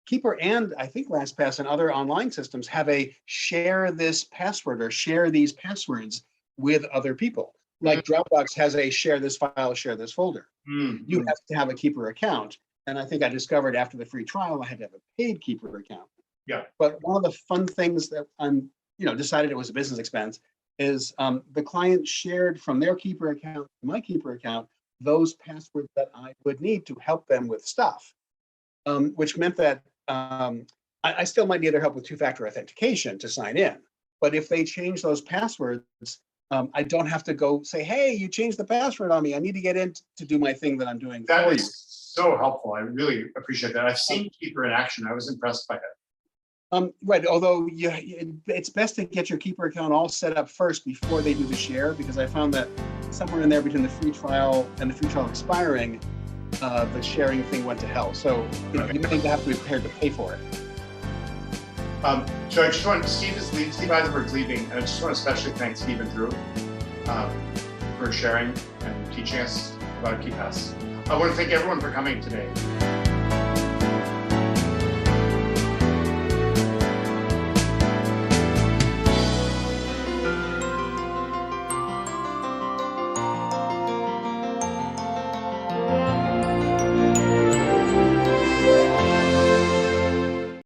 Keeper and I think LastPass and other online systems have a share this password or share these passwords with other people. Like Dropbox has a share this file, share this folder. You have to have a Keeper account. And I think I discovered after the free trial, I had to have a paid Keeper account. Yeah. But one of the fun things that I'm, decided it was a business expense is the client shared from their Keeper account to my Keeper account those passwords that I would need to help them with stuff, which meant that I still might need their help with two-factor authentication to sign in. But if they change those passwords, I don't have to go say, hey, you changed the password on me. I need to get in to do my thing that I'm doing That for you. is so helpful. I really appreciate that. I've seen Keeper in action. I was impressed by it. Right, although it's best to get your Keeper account all set up first before they do the share, because I found that somewhere in there between the free trial and the free trial expiring, the sharing thing went to hell. So you may have to be prepared to pay for it. So I just want, Steve Isenberg's leaving, and I just want to especially thank Steve and Drew for sharing and teaching us about KeePass. I want to thank everyone for coming today.